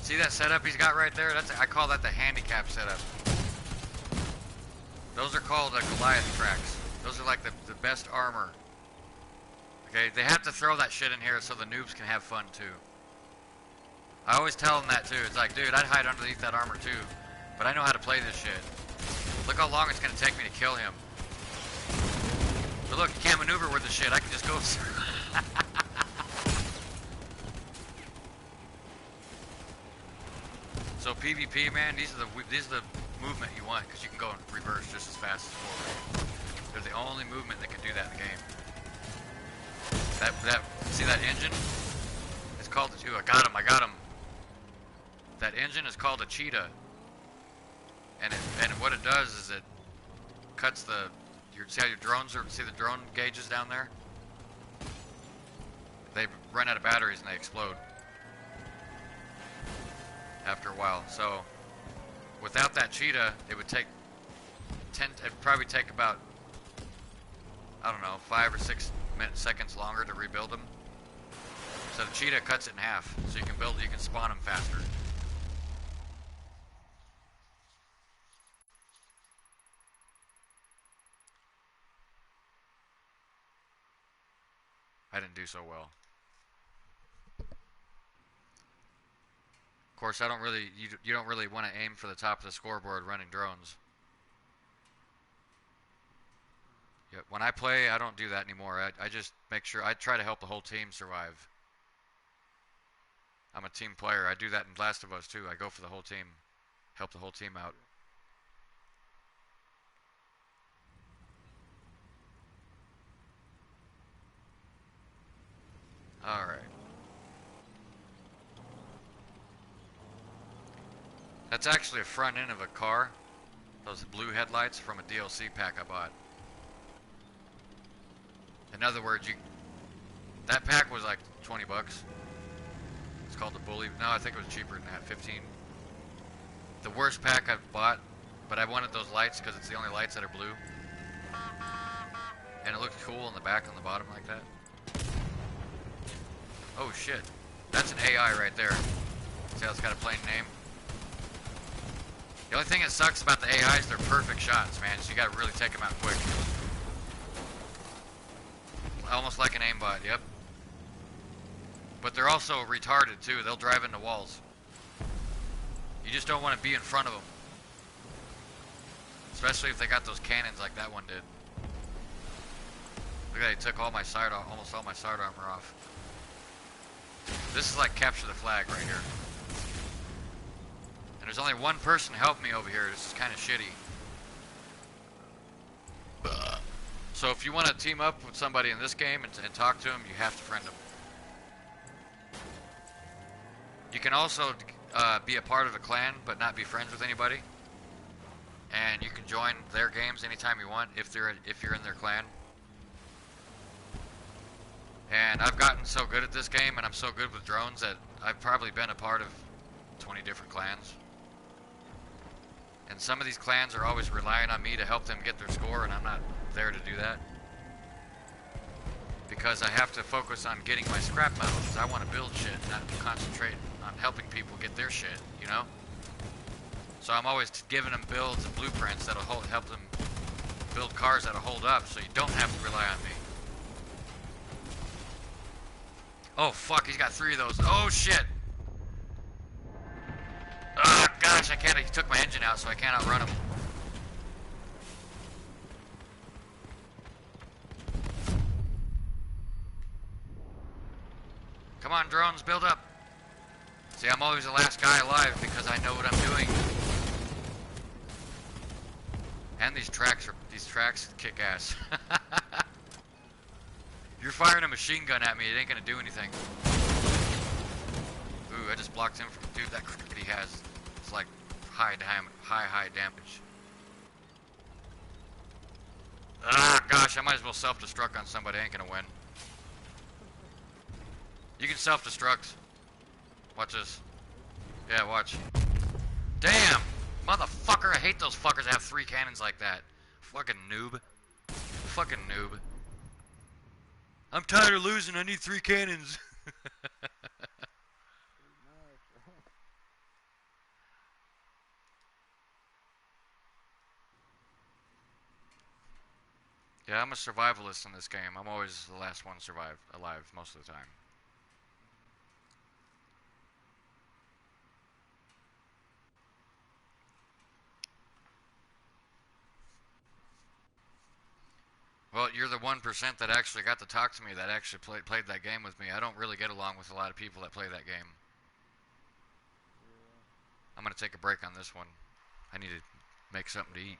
See that setup he's got right there? I call that the handicap setup. Those are called Goliath tracks. Those are like the best armor. Okay, they have to throw that shit in here so the noobs can have fun too. I always tell them that too. It's like, dude, I'd hide underneath that armor too. But I know how to play this shit. Look how long it's gonna take me to kill him. But look, you can't maneuver with the shit. I can just go. So PvP, man, these are the movement you want because you can go in reverse just as fast as forward. They're the only movement that can do that in the game. See that engine? It's called the. Ooh, I got him. That engine is called a cheetah, and what it does is it cuts the. See how your drones are? See the drone gauges down there? They run out of batteries and they explode after a while. So without that cheetah, it would take it'd probably take about, I don't know, 5 or 6 seconds longer to rebuild them. So the cheetah cuts it in half, so you can spawn them faster. I didn't do so well. Of course, I don't really, you don't really want to aim for the top of the scoreboard running drones. Yeah, when I play, I don't do that anymore. I just make sure, I try to help the whole team survive. I'm a team player. I do that in Last of Us too. I go for the whole team. Help the whole team out. Alright. That's actually a front end of a car. Those blue headlights from a DLC pack I bought. In other words, that pack was like 20 bucks. It's called the Bully. No, I think it was cheaper than that, 15. The worst pack I've bought, but I wanted those lights because it's the only lights that are blue. And it looks cool in the back on the bottom like that. Oh shit. That's an AI right there. See how it's got a plain name? The only thing that sucks about the AIs, they're perfect shots, man, so you gotta really take them out quick. Almost like an aimbot, yep. But they're also retarded too. They'll drive into walls. You just don't want to be in front of them. Especially if they got those cannons like that one did. Look at that, he took all my almost all my side armor off. This is like capture the flag right here. And there's only one person to help me over here. This is kind of shitty. So if you want to team up with somebody in this game and talk to them, you have to friend them. You can also be a part of a clan, but not be friends with anybody. And you can join their games anytime you want if you're in their clan. And I've gotten so good at this game, and I'm so good with drones that I've probably been a part of 20 different clans. And some of these clans are always relying on me to help them get their score, and I'm not there to do that. Because I have to focus on getting my scrap metal, because I want to build shit, not concentrate on helping people get their shit, you know? So I'm always giving them builds and blueprints that'll help them build cars that'll hold up, so you don't have to rely on me. Oh fuck, he's got 3 of those. Oh shit! Oh gosh, I can't, he took my engine out, so I can't outrun him. Come on, drones, build up. See, I'm always the last guy alive because I know what I'm doing. And these tracks kick ass. You're firing a machine gun at me, it ain't gonna do anything. Ooh, I just blocked him from, dude, that cricket he has. It's like high damage. Ah, gosh, I might as well self-destruct on somebody, I ain't gonna win. You can self-destruct. Watch this. Yeah, watch. Damn! Motherfucker, I hate those fuckers that have 3 cannons like that. Fucking noob. Fucking noob. I'm tired of losing, I need 3 cannons. Yeah, I'm a survivalist in this game. I'm always the last one alive most of the time. Well, you're the 1% that actually got to talk to me, that actually played that game with me. I don't really get along with a lot of people that play that game. Yeah. I'm going to take a break on this one. I need to make something to eat.